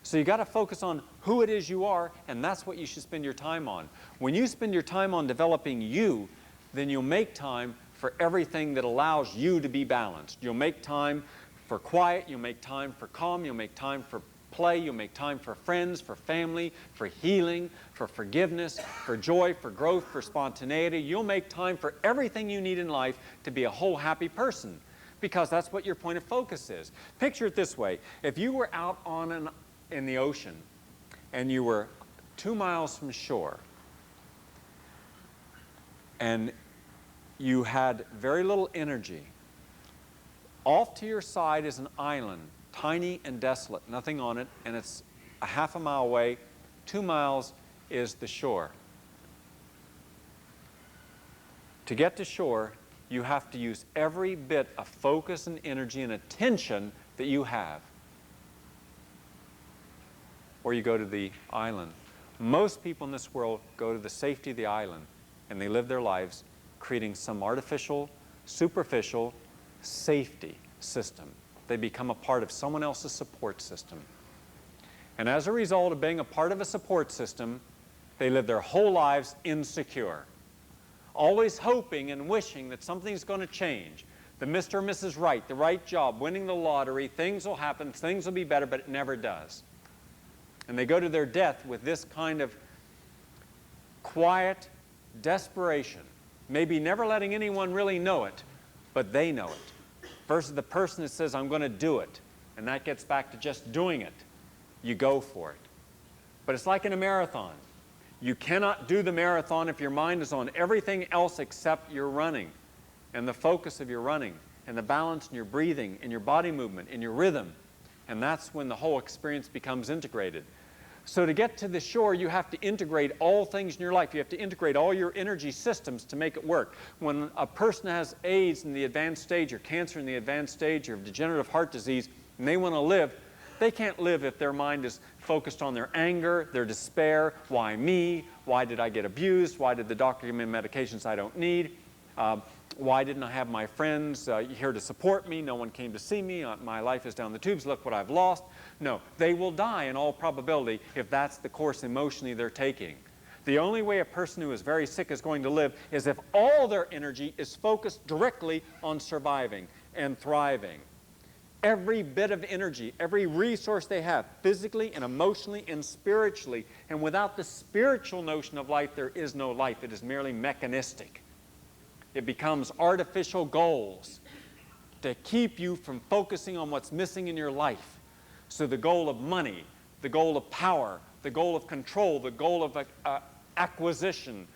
So you got to focus on who it is you are, and that's what you should spend your time on. When you spend your time on developing you, then you'll make time for everything that allows you to be balanced. You'll make time for quiet, you'll make time for calm, you'll make time for play, you'll make time for friends, for family, for healing, for forgiveness, for joy, for growth, for spontaneity. You'll make time for everything you need in life to be a whole happy person because that's what your point of focus is. Picture it this way. If you were out in the ocean and you were 2 miles from shore and you had very little energy, off to your side is an island, tiny and desolate, nothing on it, and it's a half a mile away. 2 miles is the shore. To get to shore, you have to use every bit of focus and energy and attention that you have. Or you go to the island. Most people in this world go to the safety of the island, and they live their lives creating some artificial, superficial safety system. They become a part of someone else's support system. And as a result of being a part of a support system, they live their whole lives insecure, always hoping and wishing that something's going to change. The Mr. or Mrs. Right, the right job, winning the lottery, things will happen, things will be better, but it never does. And they go to their death with this kind of quiet desperation, maybe never letting anyone really know it, but they know it. Versus the person that says, I'm going to do it. And that gets back to just doing it. You go for it. But it's like in a marathon. You cannot do the marathon if your mind is on everything else except your running, and the focus of your running, and the balance in your breathing, in your body movement, in your rhythm. And that's when the whole experience becomes integrated. So to get to the shore, you have to integrate all things in your life. You have to integrate all your energy systems to make it work. When a person has AIDS in the advanced stage, or cancer in the advanced stage, or degenerative heart disease, and they want to live, they can't live if their mind is focused on their anger, their despair. Why me? Why did I get abused? Why did the doctor give me medications I don't need? Why didn't I have my friends here to support me? No one came to see me. My life is down the tubes. Look what I've lost. No, they will die in all probability if that's the course emotionally they're taking. The only way a person who is very sick is going to live is if all their energy is focused directly on surviving and thriving. Every bit of energy, every resource they have, physically and emotionally and spiritually. And without the spiritual notion of life, there is no life. It is merely mechanistic. It becomes artificial goals to keep you from focusing on what's missing in your life. So the goal of money, the goal of power, the goal of control, the goal of acquisition.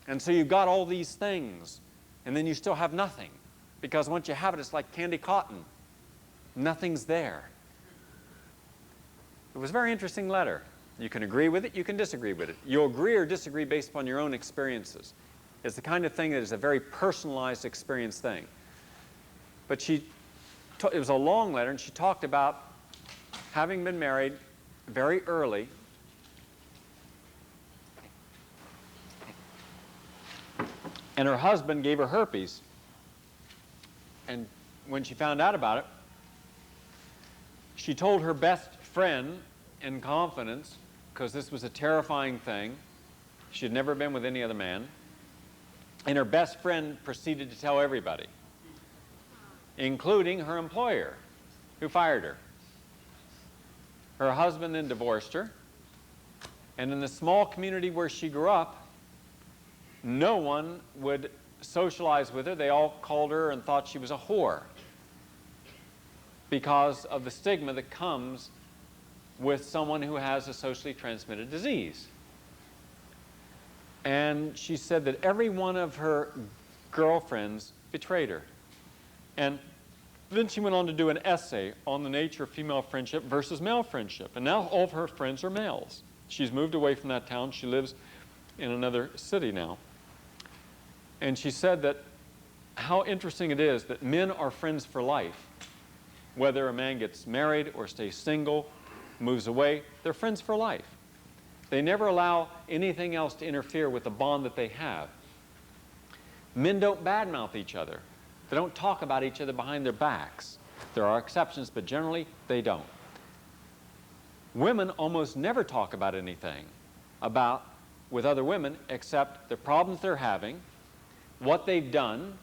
And so you've got all these things, and then you still have nothing. Because once you have it, it's like candy cotton. Nothing's there. It was a very interesting letter. You can agree with it, you can disagree with it. You'll agree or disagree based upon your own experiences. It's the kind of thing that is a very personalized experience thing. But it was a long letter, and she talked about having been married very early. And her husband gave her herpes. And when she found out about it, she told her best friend in confidence, because this was a terrifying thing. She had never been with any other man. And her best friend proceeded to tell everybody, including her employer, who fired her. Her husband then divorced her. And in the small community where she grew up, no one would socialize with her. They all called her and thought she was a whore, because of the stigma that comes with someone who has a socially transmitted disease. And she said that every one of her girlfriends betrayed her. And then she went on to do an essay on the nature of female friendship versus male friendship. And now all of her friends are males. She's moved away from that town. She lives in another city now. And she said that how interesting it is that men are friends for life. Whether a man gets married or stays single, moves away, they're friends for life. They never allow anything else to interfere with the bond that they have. Men don't badmouth each other. They don't talk about each other behind their backs. There are exceptions, but generally they don't. Women almost never talk about anything with other women except the problems they're having, what they've done,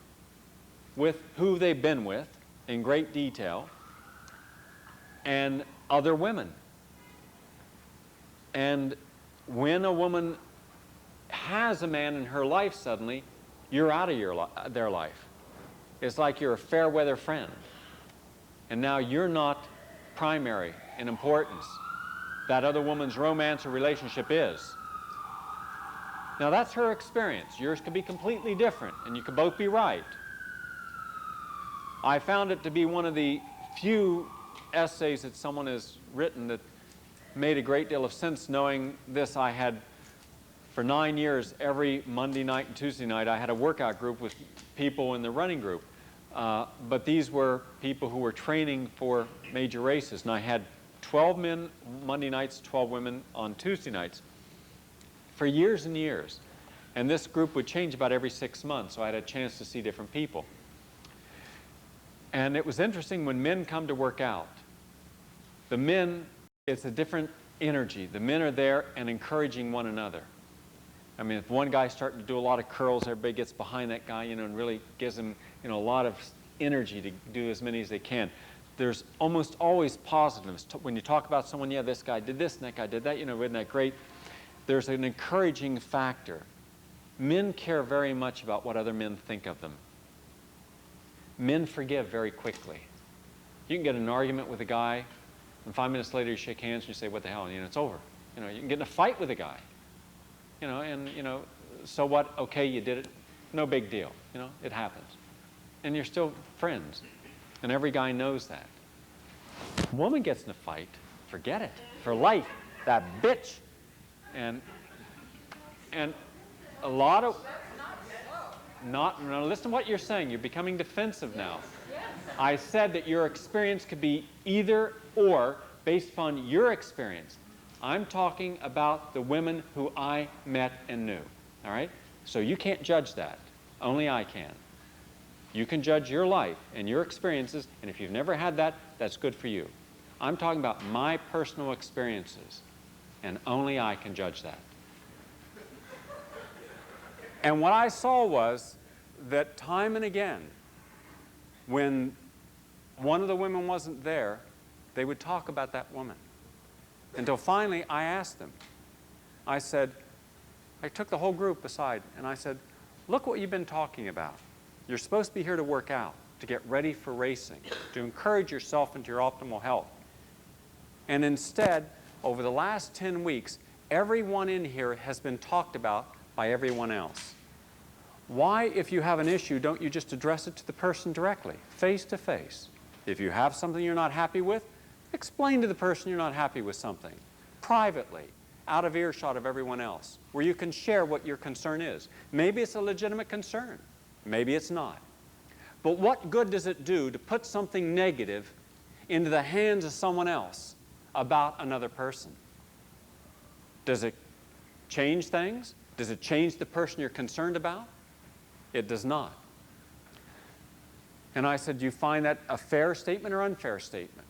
with who they've been with in great detail, and other women. And when a woman has a man in her life suddenly, you're out of their life. It's like you're a fair weather friend. And now you're not primary in importance. That other woman's romance or relationship is. Now that's her experience. Yours could be completely different, and you could both be right. I found it to be one of the few essays that someone has written that made a great deal of sense, knowing this. I had, for 9 years, every Monday night and Tuesday night, I had a workout group with people in the running group. But these were people who were training for major races. And I had 12 men Monday nights, 12 women on Tuesday nights for years and years. And this group would change about every 6 months, so I had a chance to see different people. And it was interesting when men come to work out. The men, it's a different energy. The men are there and encouraging one another. I mean, if one guy's starting to do a lot of curls, everybody gets behind that guy, and really gives him, a lot of energy to do as many as they can. there's almost always positives. When you talk about someone, yeah, this guy did this and that guy did that, isn't that great? There's an encouraging factor. Men care very much about what other men think of them. Men forgive very quickly. You can get in an argument with a guy, and 5 minutes later you shake hands and you say, what the hell, it's over. You can get in a fight with a guy. So what? Okay, you did it. No big deal. It happens. And you're still friends. And every guy knows that. A woman gets in a fight, forget it. For life, that bitch. And a lot of... No, listen to what you're saying. You're becoming defensive now. I said that your experience could be either or based upon your experience. I'm talking about the women who I met and knew. All right? So you can't judge that. Only I can. You can judge your life and your experiences, and if you've never had that, that's good for you. I'm talking about my personal experiences, and only I can judge that. And what I saw was that time and again, when one of the women wasn't there, they would talk about that woman. Until finally, I asked them. I took the whole group aside, and I said, look what you've been talking about. You're supposed to be here to work out, to get ready for racing, to encourage yourself into your optimal health. And instead, over the last 10 weeks, everyone in here has been talked about by everyone else. Why, if you have an issue, don't you just address it to the person directly, face to face? If you have something you're not happy with, explain to the person you're not happy with something, privately, out of earshot of everyone else, where you can share what your concern is. Maybe it's a legitimate concern. Maybe it's not. But what good does it do to put something negative into the hands of someone else about another person? Does it change things? Does it change the person you're concerned about? It does not. And I said, do you find that a fair statement or unfair statement?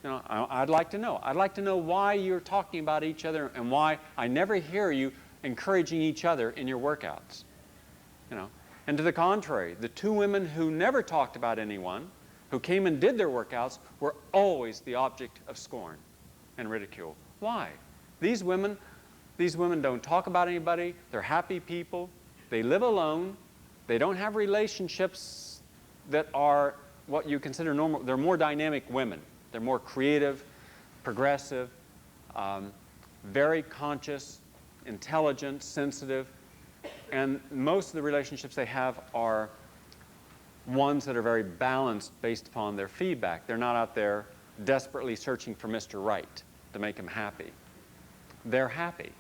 I'd like to know. I'd like to know why you're talking about each other and why I never hear you encouraging each other in your workouts. And to the contrary, the two women who never talked about anyone, who came and did their workouts, were always the object of scorn and ridicule. Why? These women don't talk about anybody. They're happy people. They live alone. They don't have relationships that are what you consider normal. They're more dynamic women. They're more creative, progressive, very conscious, intelligent, sensitive. And most of the relationships they have are ones that are very balanced based upon their feedback. They're not out there desperately searching for Mr. Right to make them happy. They're happy.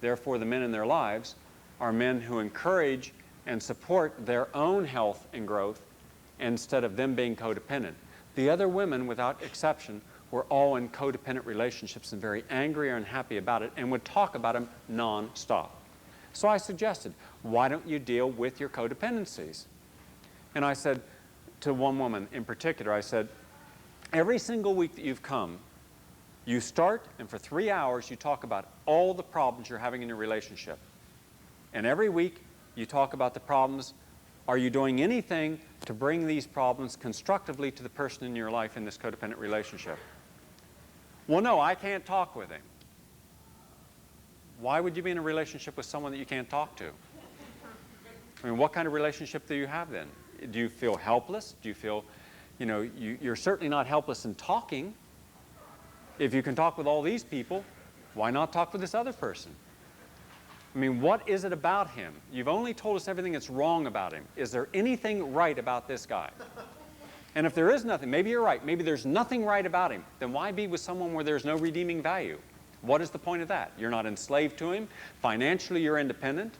Therefore, the men in their lives are men who encourage and support their own health and growth instead of them being codependent. The other women, without exception, were all in codependent relationships and very angry or unhappy about it and would talk about them non-stop. So I suggested, why don't you deal with your codependencies? And I said to one woman in particular, I said, every single week that you've come, you start and for 3 hours you talk about all the problems you're having in your relationship. And every week you talk about the problems. Are you doing anything to bring these problems constructively to the person in your life in this codependent relationship? Well, no, I can't talk with him. Why would you be in a relationship with someone that you can't talk to? I mean, what kind of relationship do you have then? Do you feel helpless? Do you feel, you're certainly not helpless in talking. If you can talk with all these people, why not talk with this other person? I mean, what is it about him? You've only told us everything that's wrong about him. Is there anything right about this guy? And if there is nothing, maybe you're right, maybe there's nothing right about him, then why be with someone where there's no redeeming value? What is the point of that? You're not enslaved to him. Financially, you're independent.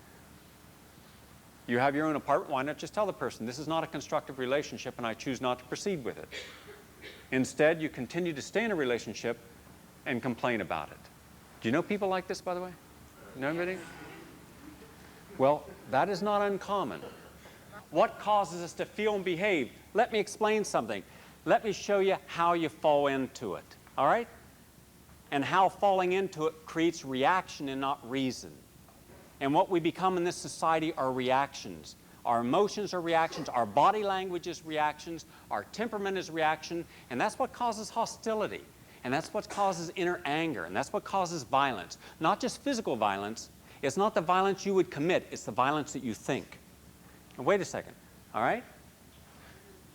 You have your own apartment. Why not just tell the person, this is not a constructive relationship and I choose not to proceed with it? Instead, you continue to stay in a relationship and complain about it. Do you know people like this, by the way? Know anybody? Well, that is not uncommon. What causes us to feel and behave? Let me explain something. Let me show you how you fall into it, all right? And how falling into it creates reaction and not reason. And what we become in this society are reactions. Our emotions are reactions. Our body language is reactions. Our temperament is reaction. And that's what causes hostility. And that's what causes inner anger. And that's what causes violence. Not just physical violence. It's not the violence you would commit. It's the violence that you think. Now, wait a second. All right?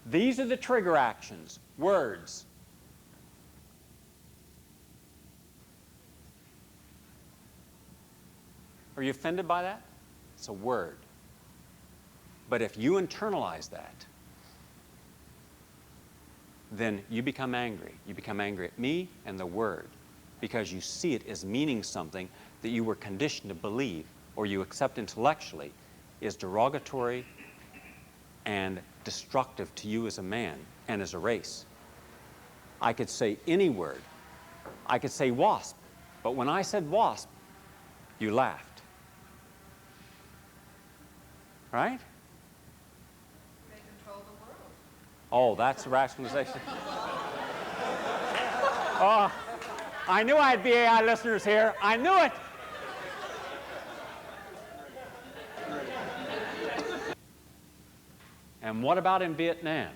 These are the trigger actions. Words. Are you offended by that? It's a word. But if you internalize that, then you become angry. You become angry at me and the word because you see it as meaning something that you were conditioned to believe or you accept intellectually is derogatory and destructive to you as a man and as a race. I could say any word. I could say wasp. But when I said wasp, you laughed. Right? They control the world. Oh, that's rationalization. Oh, I knew I had BAI listeners here. I knew it. And what about in Vietnam?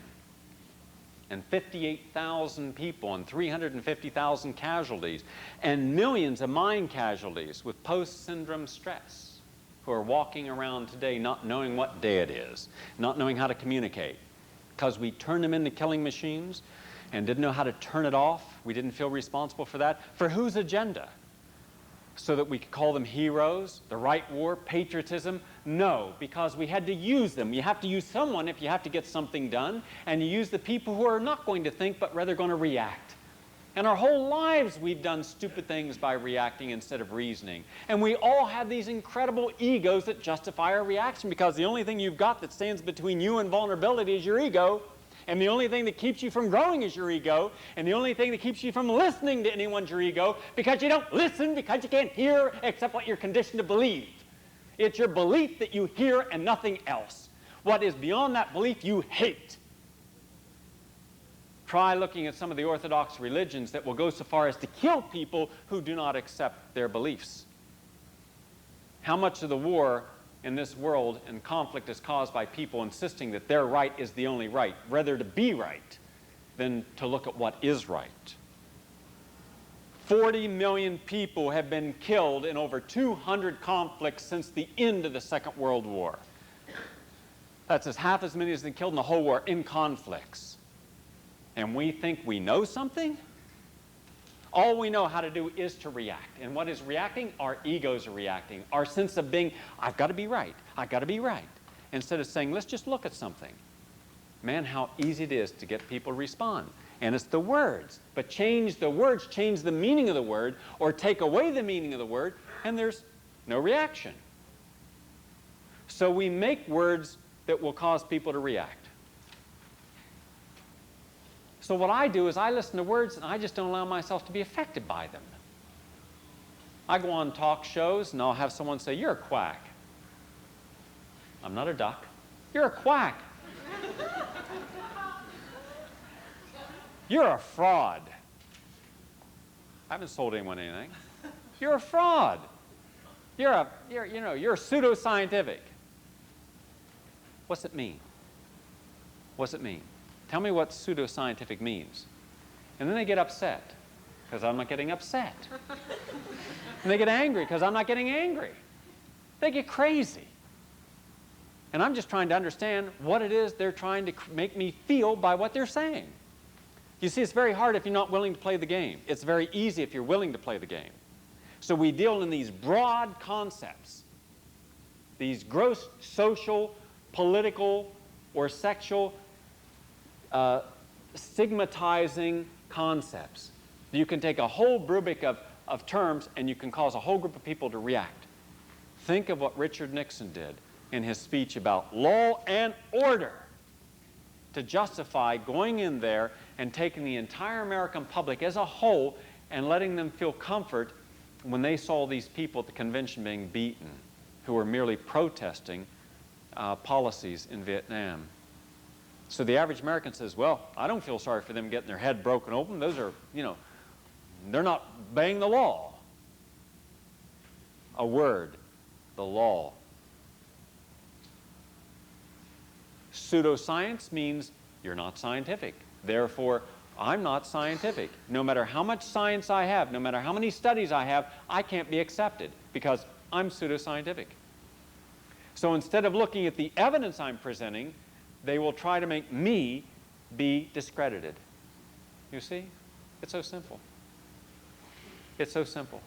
And 58,000 people and 350,000 casualties and millions of mind casualties with post-syndrome stress who are walking around today not knowing what day it is, not knowing how to communicate. Because we turned them into killing machines and didn't know how to turn it off. We didn't feel responsible for that. For whose agenda? So that we could call them heroes, the right war, patriotism? No, because we had to use them. You have to use someone if you have to get something done, and you use the people who are not going to think but rather going to react. And our whole lives we've done stupid things by reacting instead of reasoning. And we all have these incredible egos that justify our reaction because the only thing you've got that stands between you and vulnerability is your ego. And the only thing that keeps you from growing is your ego. And the only thing that keeps you from listening to anyone's your ego because you don't listen because you can't hear except what you're conditioned to believe. It's your belief that you hear and nothing else. What is beyond that belief you hate. Try looking at some of the orthodox religions that will go so far as to kill people who do not accept their beliefs. How much of the war in this world and conflict is caused by people insisting that their right is the only right, rather to be right than to look at what is right. 40 million people have been killed in over 200 conflicts since the end of the Second World War. That's half as many as been killed in the whole war in conflicts. And we think we know something? All we know how to do is to react. And what is reacting? Our egos are reacting. Our sense of being, I've got to be right. I've got to be right. Instead of saying, let's just look at something. Man, how easy it is to get people to respond. And it's the words. But change the words, change the meaning of the word, or take away the meaning of the word, and there's no reaction. So we make words that will cause people to react. So what I do is I listen to words and I just don't allow myself to be affected by them. I go on talk shows and I'll have someone say, you're a quack. I'm not a duck. You're a quack. You're a fraud. I haven't sold anyone anything. You're a fraud. You're pseudoscientific. What's it mean? What's it mean? Tell me what pseudoscientific means. And then they get upset because I'm not getting upset. And they get angry because I'm not getting angry. They get crazy. And I'm just trying to understand what it is they're trying to make me feel by what they're saying. You see, it's very hard if you're not willing to play the game. It's very easy if you're willing to play the game. So we deal in these broad concepts, these gross social, political, or sexual stigmatizing concepts. You can take a whole rubric of terms and you can cause a whole group of people to react. Think of what Richard Nixon did in his speech about law and order to justify going in there and taking the entire American public as a whole and letting them feel comfort when they saw these people at the convention being beaten who were merely protesting policies in Vietnam. So the average American says, well, I don't feel sorry for them getting their head broken open. Those are, they're not obeying the law. A word, the law. Pseudoscience means you're not scientific. Therefore, I'm not scientific. No matter how much science I have, no matter how many studies I have, I can't be accepted because I'm pseudoscientific. So instead of looking at the evidence I'm presenting, they will try to make me be discredited. You see? It's so simple. It's so simple.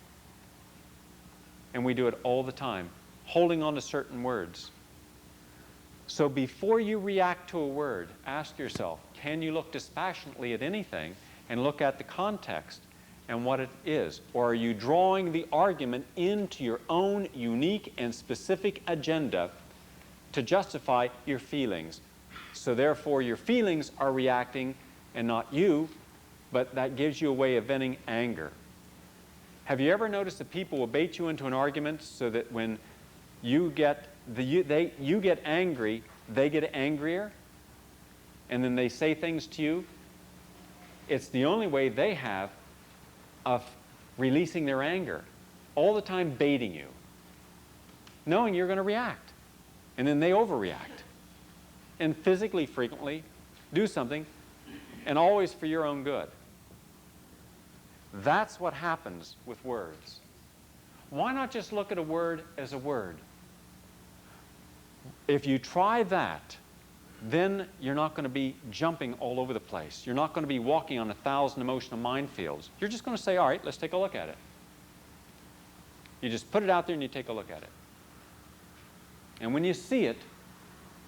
And we do it all the time, holding on to certain words. So before you react to a word, ask yourself, can you look dispassionately at anything and look at the context and what it is? Or are you drawing the argument into your own unique and specific agenda to justify your feelings? So therefore your feelings are reacting and not you, but that gives you a way of venting anger. Have you ever noticed that people will bait you into an argument so that when you get angry, they get angrier, and then they say things to you? It's the only way they have of releasing their anger, all the time baiting you, knowing you're going to react, and then they overreact, and physically frequently do something, and always for your own good. That's what happens with words. Why not just look at a word as a word? If you try that, then you're not going to be jumping all over the place. You're not going to be walking on 1,000 emotional minefields. You're just going to say, all right, let's take a look at it. You just put it out there and you take a look at it. And when you see it,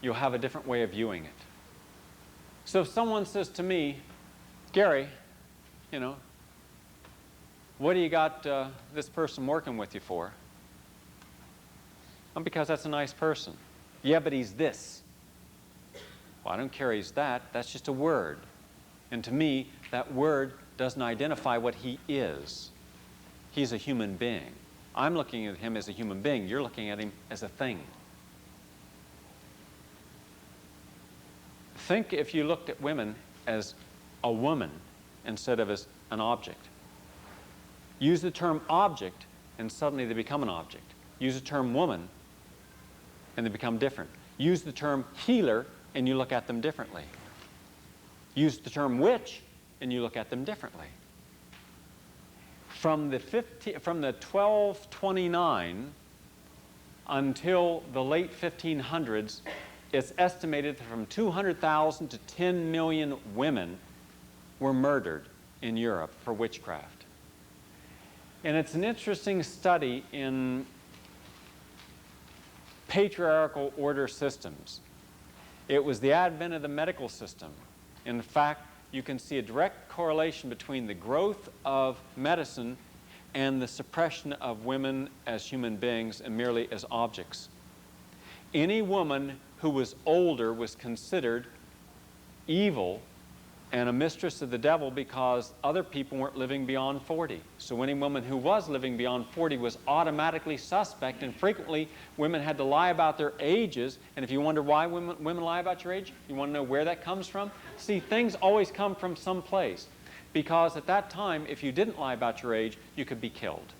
you'll have a different way of viewing it. So if someone says to me, Gary, you know, what do you got this person working with you for? Well, because that's a nice person. Yeah, but he's this. Well, I don't care he's that. That's just a word. And to me, that word doesn't identify what he is. He's a human being. I'm looking at him as a human being. You're looking at him as a thing. Think if you looked at women as a woman instead of as an object. Use the term object, and suddenly they become an object. Use the term woman, and they become different. Use the term healer, and you look at them differently. Use the term witch, and you look at them differently. From the 1229 until the late 1500s, it's estimated that from 200,000 to 10 million women were murdered in Europe for witchcraft. And it's an interesting study in patriarchal order systems. It was the advent of the medical system. In fact, you can see a direct correlation between the growth of medicine and the suppression of women as human beings and merely as objects. Any woman who was older was considered evil and a mistress of the devil because other people weren't living beyond 40. So any woman who was living beyond 40 was automatically suspect, and frequently women had to lie about their ages. And if you wonder why women lie about your age, you want to know where that comes from? See, things always come from some place, because at that time, if you didn't lie about your age, you could be killed.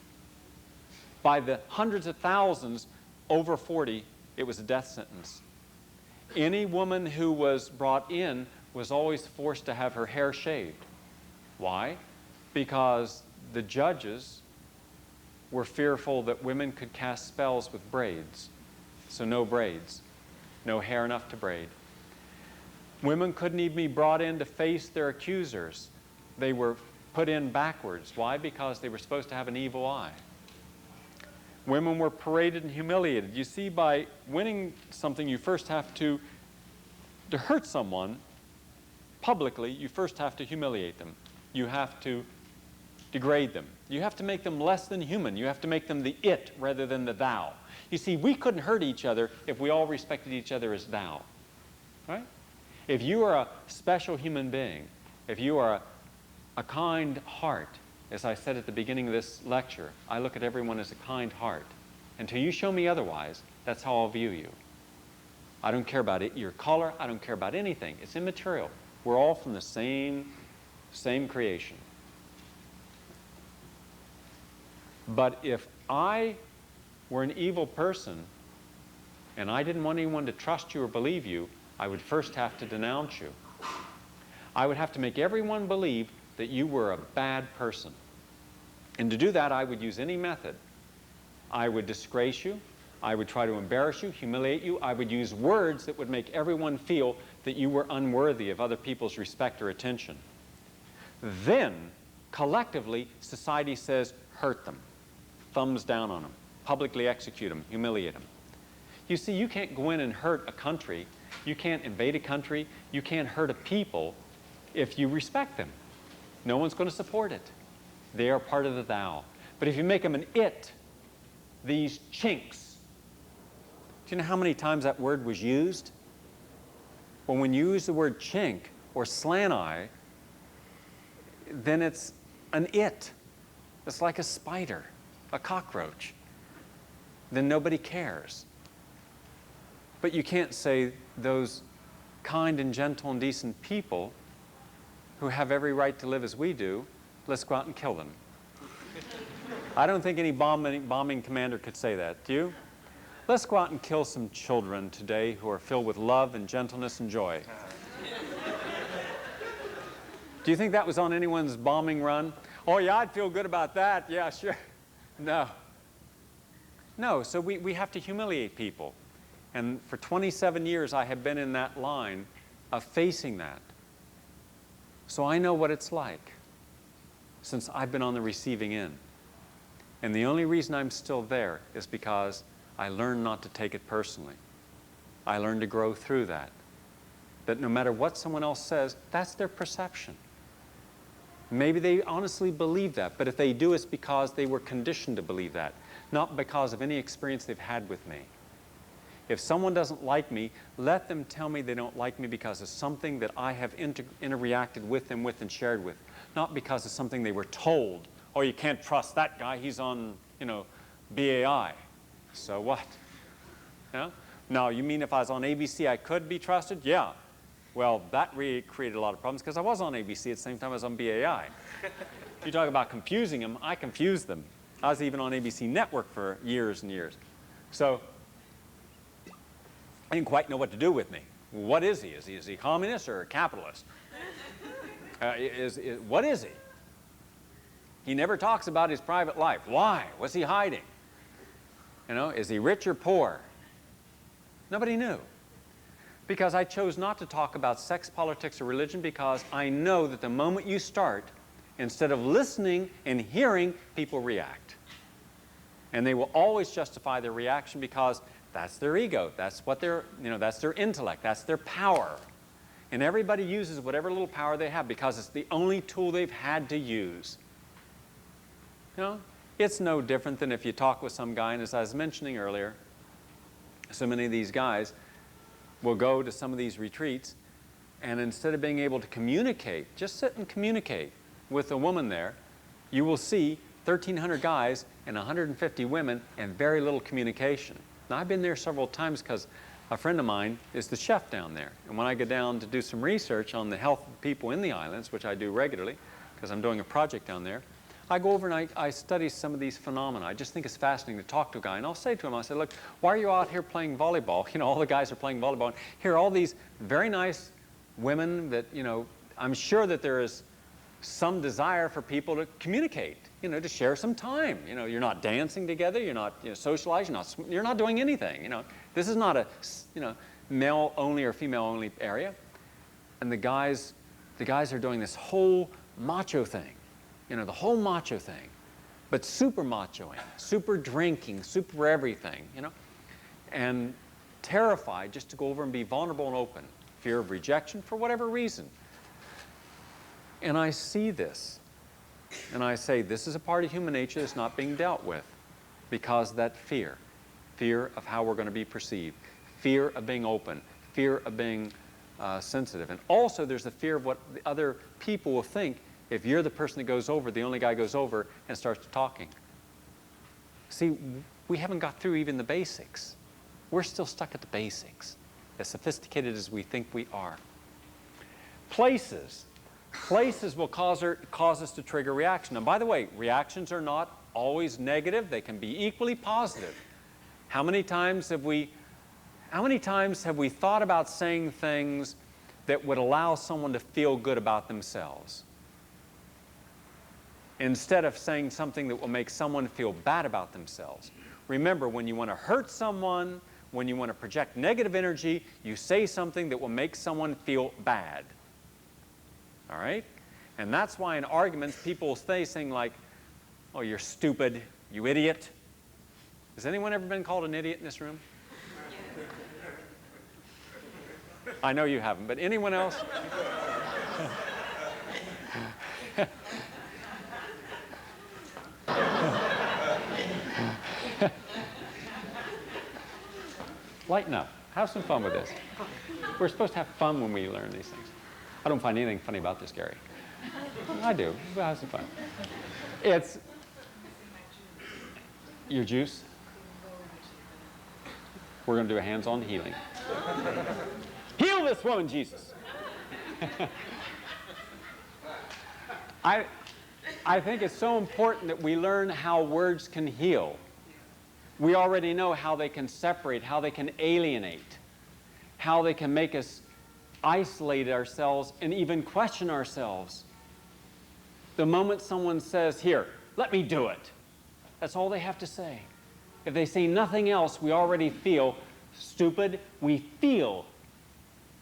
By the hundreds of thousands over 40, it was a death sentence. Any woman who was brought in was always forced to have her hair shaved. Why? Because the judges were fearful that women could cast spells with braids. So no braids, no hair enough to braid. Women couldn't even be brought in to face their accusers. They were put in backwards. Why? Because they were supposed to have an evil eye. Women were paraded and humiliated. You see, by winning something, you first have to hurt someone publicly, you first have to humiliate them. You have to degrade them. You have to make them less than human. You have to make them the it rather than the thou. You see, we couldn't hurt each other if we all respected each other as thou. Right? If you are a special human being, if you are a kind heart, as I said at the beginning of this lecture, I look at everyone as a kind heart. Until you show me otherwise, that's how I'll view you. I don't care about it, your color, I don't care about anything. It's immaterial. We're all from the same creation. But if I were an evil person and I didn't want anyone to trust you or believe you, I would first have to denounce you. I would have to make everyone believe that you were a bad person. And to do that, I would use any method. I would disgrace you. I would try to embarrass you, humiliate you. I would use words that would make everyone feel that you were unworthy of other people's respect or attention. Then, collectively, society says, hurt them. Thumbs down on them. Publicly execute them. Humiliate them. You see, you can't go in and hurt a country. You can't invade a country. You can't hurt a people if you respect them. No one's going to support it. They are part of the thou. But if you make them an it, these chinks. Do you know how many times that word was used? Well, when you use the word chink or slant eye, then it's an it. It's like a spider, a cockroach. Then nobody cares. But you can't say those kind and gentle and decent people who have every right to live as we do, let's go out and kill them. I don't think any bombing commander could say that. Do you? Let's go out and kill some children today who are filled with love and gentleness and joy. Do you think that was on anyone's bombing run? Oh, yeah, I'd feel good about that. Yeah, sure. No. No, so we have to humiliate people. And for 27 years, I have been in that line of facing that. So I know what it's like since I've been on the receiving end. And the only reason I'm still there is because I learned not to take it personally. I learned to grow through that. That no matter what someone else says, that's their perception. Maybe they honestly believe that, but if they do, it's because they were conditioned to believe that, not because of any experience they've had with me. If someone doesn't like me, let them tell me they don't like me because of something that I have interreacted with them with and shared with, not because of something they were told. Oh, you can't trust that guy, he's on, BAI. So what? Yeah? No, you mean if I was on ABC I could be trusted? Yeah. Well, that really created a lot of problems because I was on ABC at the same time I was on BAI. You talk about confusing them, I confused them. I was even on ABC Network for years and years. So I didn't quite know what to do with me. What is he? Is he a communist or a capitalist? What is he? He never talks about his private life. Why? What's he hiding? Is he rich or poor? Nobody knew. Because I chose not to talk about sex, politics, or religion because I know that the moment you start, instead of listening and hearing, people react. And they will always justify their reaction because that's their ego. That's what that's their intellect. That's their power. And everybody uses whatever little power they have because it's the only tool they've had to use. It's no different than if you talk with some guy, and as I was mentioning earlier, so many of these guys will go to some of these retreats, and instead of being able to communicate, just sit and communicate with a woman there, you will see 1,300 guys and 150 women and very little communication. Now, I've been there several times because a friend of mine is the chef down there. And when I go down to do some research on the health of people in the islands, which I do regularly because I'm doing a project down there, I go over and I study some of these phenomena. I just think it's fascinating to talk to a guy. And I'll say to him, I say, look, why are you out here playing volleyball? All the guys are playing volleyball. And here are all these very nice women that, I'm sure that there is some desire for people to communicate, to share some time. You're not dancing together. You're not socializing. You're not doing anything. This is not a, male-only or female-only area. And the guys are doing this whole macho thing. The whole macho thing, but super machoing, super drinking, super everything, and terrified just to go over and be vulnerable and open, fear of rejection for whatever reason. And I see this, and I say, this is a part of human nature that's not being dealt with because of that fear of how we're going to be perceived, fear of being open, fear of being sensitive. And also there's the fear of what the other people will think if you're the person that goes over, the only guy goes over and starts talking. See, we haven't got through even the basics. We're still stuck at the basics, as sophisticated as we think we are. Places will cause us to trigger reaction. And by the way, reactions are not always negative. They can be equally positive. How many times have we How many times have we thought about saying things that would allow someone to feel good about themselves, instead of saying something that will make someone feel bad about themselves? Remember, when you want to hurt someone, when you want to project negative energy, you say something that will make someone feel bad. All right? And that's why in arguments people say things like, oh, you're stupid, you idiot. Has anyone ever been called an idiot in this room? I know you haven't, but anyone else? Lighten up. Have some fun with this. We're supposed to have fun when we learn these things. I don't find anything funny about this, Gary. I do. We'll have some fun. It's your juice. We're going to do a hands-on healing. Heal this woman, Jesus. I think it's so important that we learn how words can heal. We already know how they can separate, how they can alienate, how they can make us isolate ourselves and even question ourselves. The moment someone says, here, let me do it, that's all they have to say. If they say nothing else, we already feel stupid, we feel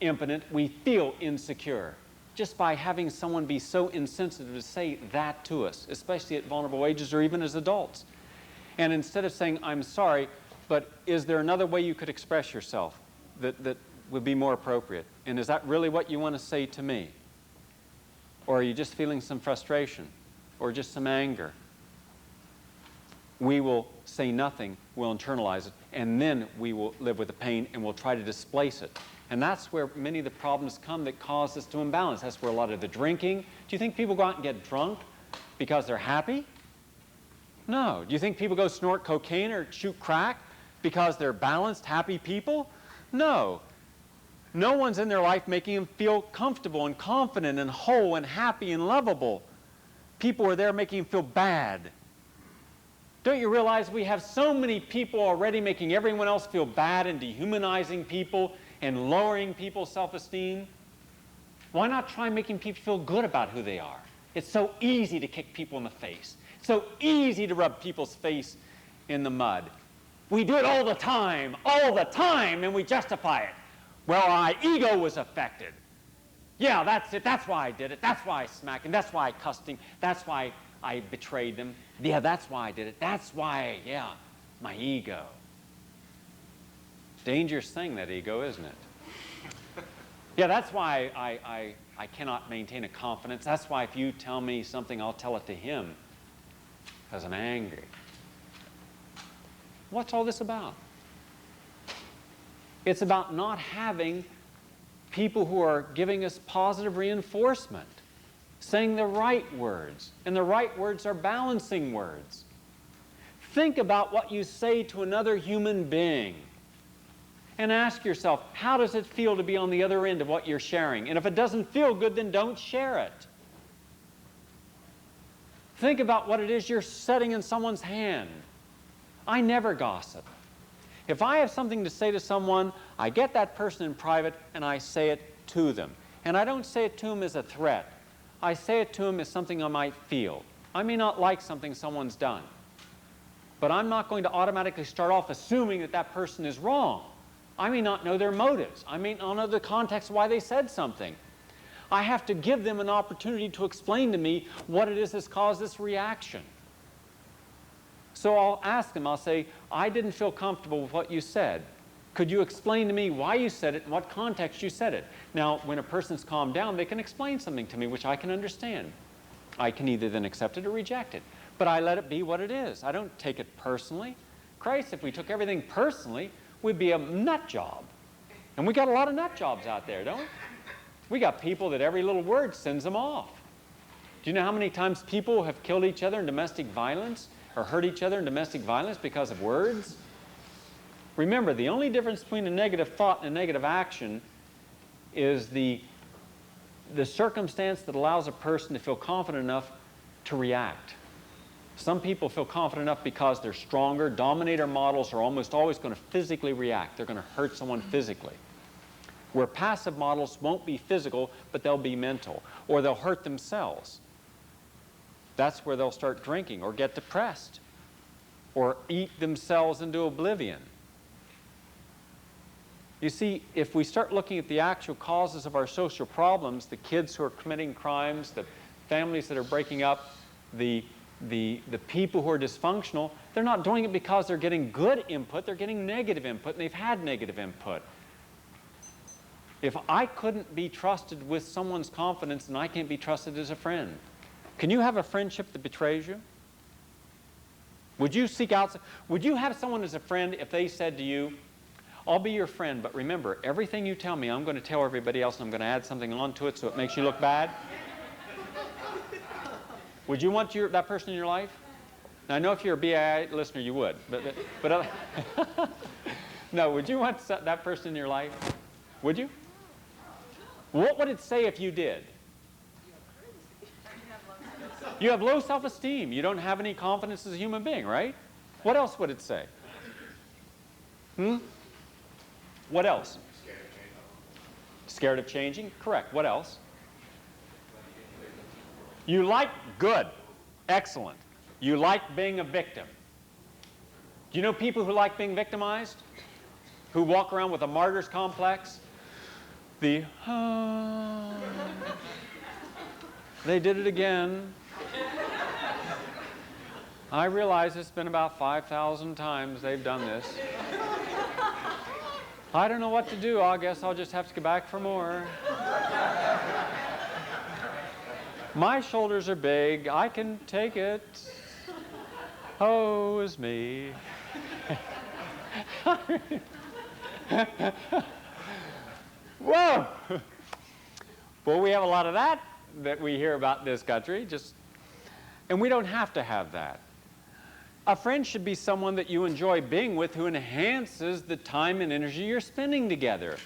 impotent, we feel insecure, just by having someone be so insensitive to say that to us, especially at vulnerable ages or even as adults. And instead of saying, I'm sorry, but is there another way you could express yourself that would be more appropriate? And is that really what you want to say to me? Or are you just feeling some frustration or just some anger? We will say nothing, we'll internalize it, and then we will live with the pain and we'll try to displace it. And that's where many of the problems come that cause us to imbalance. That's where a lot of the drinking. Do you think people go out and get drunk because they're happy? No. Do you think people go snort cocaine or shoot crack because they're balanced, happy people? No. No one's in their life making them feel comfortable and confident and whole and happy and lovable. People are there making them feel bad. Don't you realize we have so many people already making everyone else feel bad and dehumanizing people and lowering people's self-esteem? Why not try making people feel good about who they are? It's so easy to kick people in the face. It's so easy to rub people's face in the mud. We do it all the time, and we justify it. Well, my ego was affected. Yeah, that's it. That's why I did it. That's why I smacked him. That's why I cussed him. That's why I betrayed them. Yeah, that's why I did it. That's why, yeah, my ego. Dangerous thing, that ego, isn't it? Yeah, that's why I cannot maintain a confidence. That's why if you tell me something, I'll tell it to him, because I'm angry. What's all this about? It's about not having people who are giving us positive reinforcement, saying the right words, and the right words are balancing words. Think about what you say to another human being and ask yourself, how does it feel to be on the other end of what you're sharing? And if it doesn't feel good, then don't share it. Think about what it is you're setting in someone's hand. I never gossip. If I have something to say to someone, I get that person in private and I say it to them. And I don't say it to them as a threat. I say it to them as something I might feel. I may not like something someone's done, but I'm not going to automatically start off assuming that that person is wrong. I may not know their motives. I may not know the context why they said something. I have to give them an opportunity to explain to me what it is that's caused this reaction. So I'll ask them, I'll say, I didn't feel comfortable with what you said. Could you explain to me why you said it and what context you said it? Now, when a person's calmed down, they can explain something to me which I can understand. I can either then accept it or reject it. But I let it be what it is. I don't take it personally. Christ, if we took everything personally, we'd be a nut job. And we got a lot of nut jobs out there, don't we? We got people that every little word sends them off. Do you know how many times people have killed each other in domestic violence or hurt each other in domestic violence because of words? Remember, the only difference between a negative thought and a negative action is the circumstance that allows a person to feel confident enough to react. Some people feel confident enough because they're stronger. Dominator models are almost always going to physically react. They're going to hurt someone physically. Where passive models won't be physical, but they'll be mental, or they'll hurt themselves. That's where they'll start drinking or get depressed or eat themselves into oblivion. You see, if we start looking at the actual causes of our social problems, the kids who are committing crimes, the families that are breaking up, the people who are dysfunctional, they're not doing it because they're getting good input, they're getting negative input, and they've had negative input. If I couldn't be trusted with someone's confidence, then I can't be trusted as a friend. Can you have a friendship that betrays you? Would you seek out, would you have someone as a friend if they said to you, I'll be your friend, but remember, everything you tell me, I'm going to tell everybody else, and I'm going to add something onto it so it makes you look bad? Would you want that person in your life? Now, I know if you're a BI listener, you would. But no, would you want that person in your life? Would you? What would it say if you did? You have low self-esteem. You don't have any confidence as a human being, right? What else would it say? What else? Scared of changing? Correct. What else? You like good. Excellent. You like being a victim. Do you know people who like being victimized? Who walk around with a martyr's complex? They did it again. I realize it's been about 5,000 times they've done this. I don't know what to do. I guess I'll just have to go back for more. My shoulders are big. I can take it. Oh, is me. Whoa! Well, we have a lot of that we hear about in this country. And we don't have to have that. A friend should be someone that you enjoy being with who enhances the time and energy you're spending together.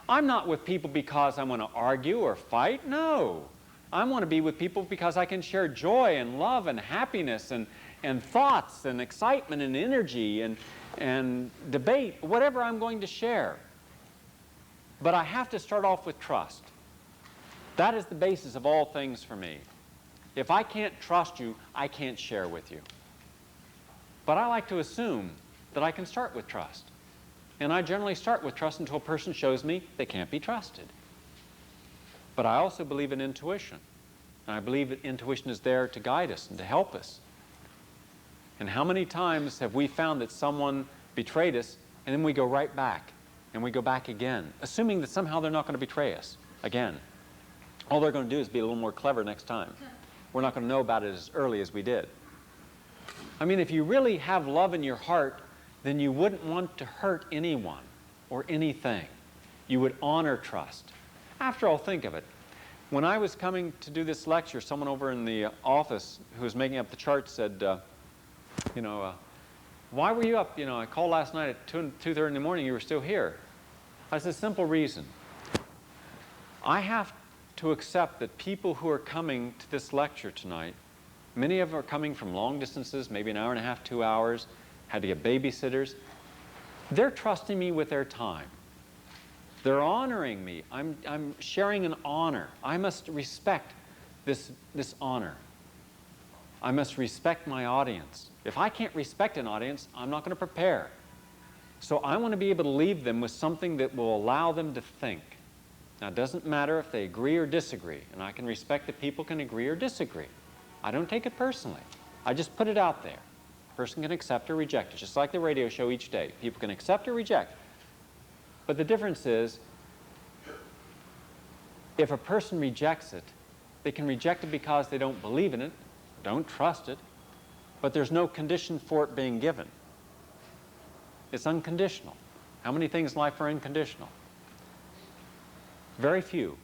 I'm not with people because I want to argue or fight. No. I want to be with people because I can share joy and love and happiness and thoughts and excitement and energy and debate, whatever I'm going to share. But I have to start off with trust. That is the basis of all things for me. If I can't trust you, I can't share with you. But I like to assume that I can start with trust. And I generally start with trust until a person shows me they can't be trusted. But I also believe in intuition. And I believe that intuition is there to guide us and to help us. And how many times have we found that someone betrayed us, and then we go right back, and we go back again, assuming that somehow they're not going to betray us again. All they're going to do is be a little more clever next time. We're not going to know about it as early as we did. I mean, if you really have love in your heart, then you wouldn't want to hurt anyone or anything. You would honor trust. After all, think of it. When I was coming to do this lecture, someone over in the office who was making up the chart said, why were you up? I called last night at 2:30 in the morning, you were still here. I said, simple reason. I have to accept that people who are coming to this lecture tonight, many of them are coming from long distances, maybe an hour and a half, 2 hours, had to get babysitters. They're trusting me with their time. They're honoring me. I'm sharing an honor. I must respect this honor. I must respect my audience. If I can't respect an audience, I'm not going to prepare. So I want to be able to leave them with something that will allow them to think. Now, it doesn't matter if they agree or disagree, and I can respect that people can agree or disagree. I don't take it personally. I just put it out there. A person can accept or reject it, just like the radio show each day. People can accept or reject. But the difference is, if a person rejects it, they can reject it because they don't believe in it, don't trust it, but there's no condition for it being given. It's unconditional. How many things in life are unconditional? Very few.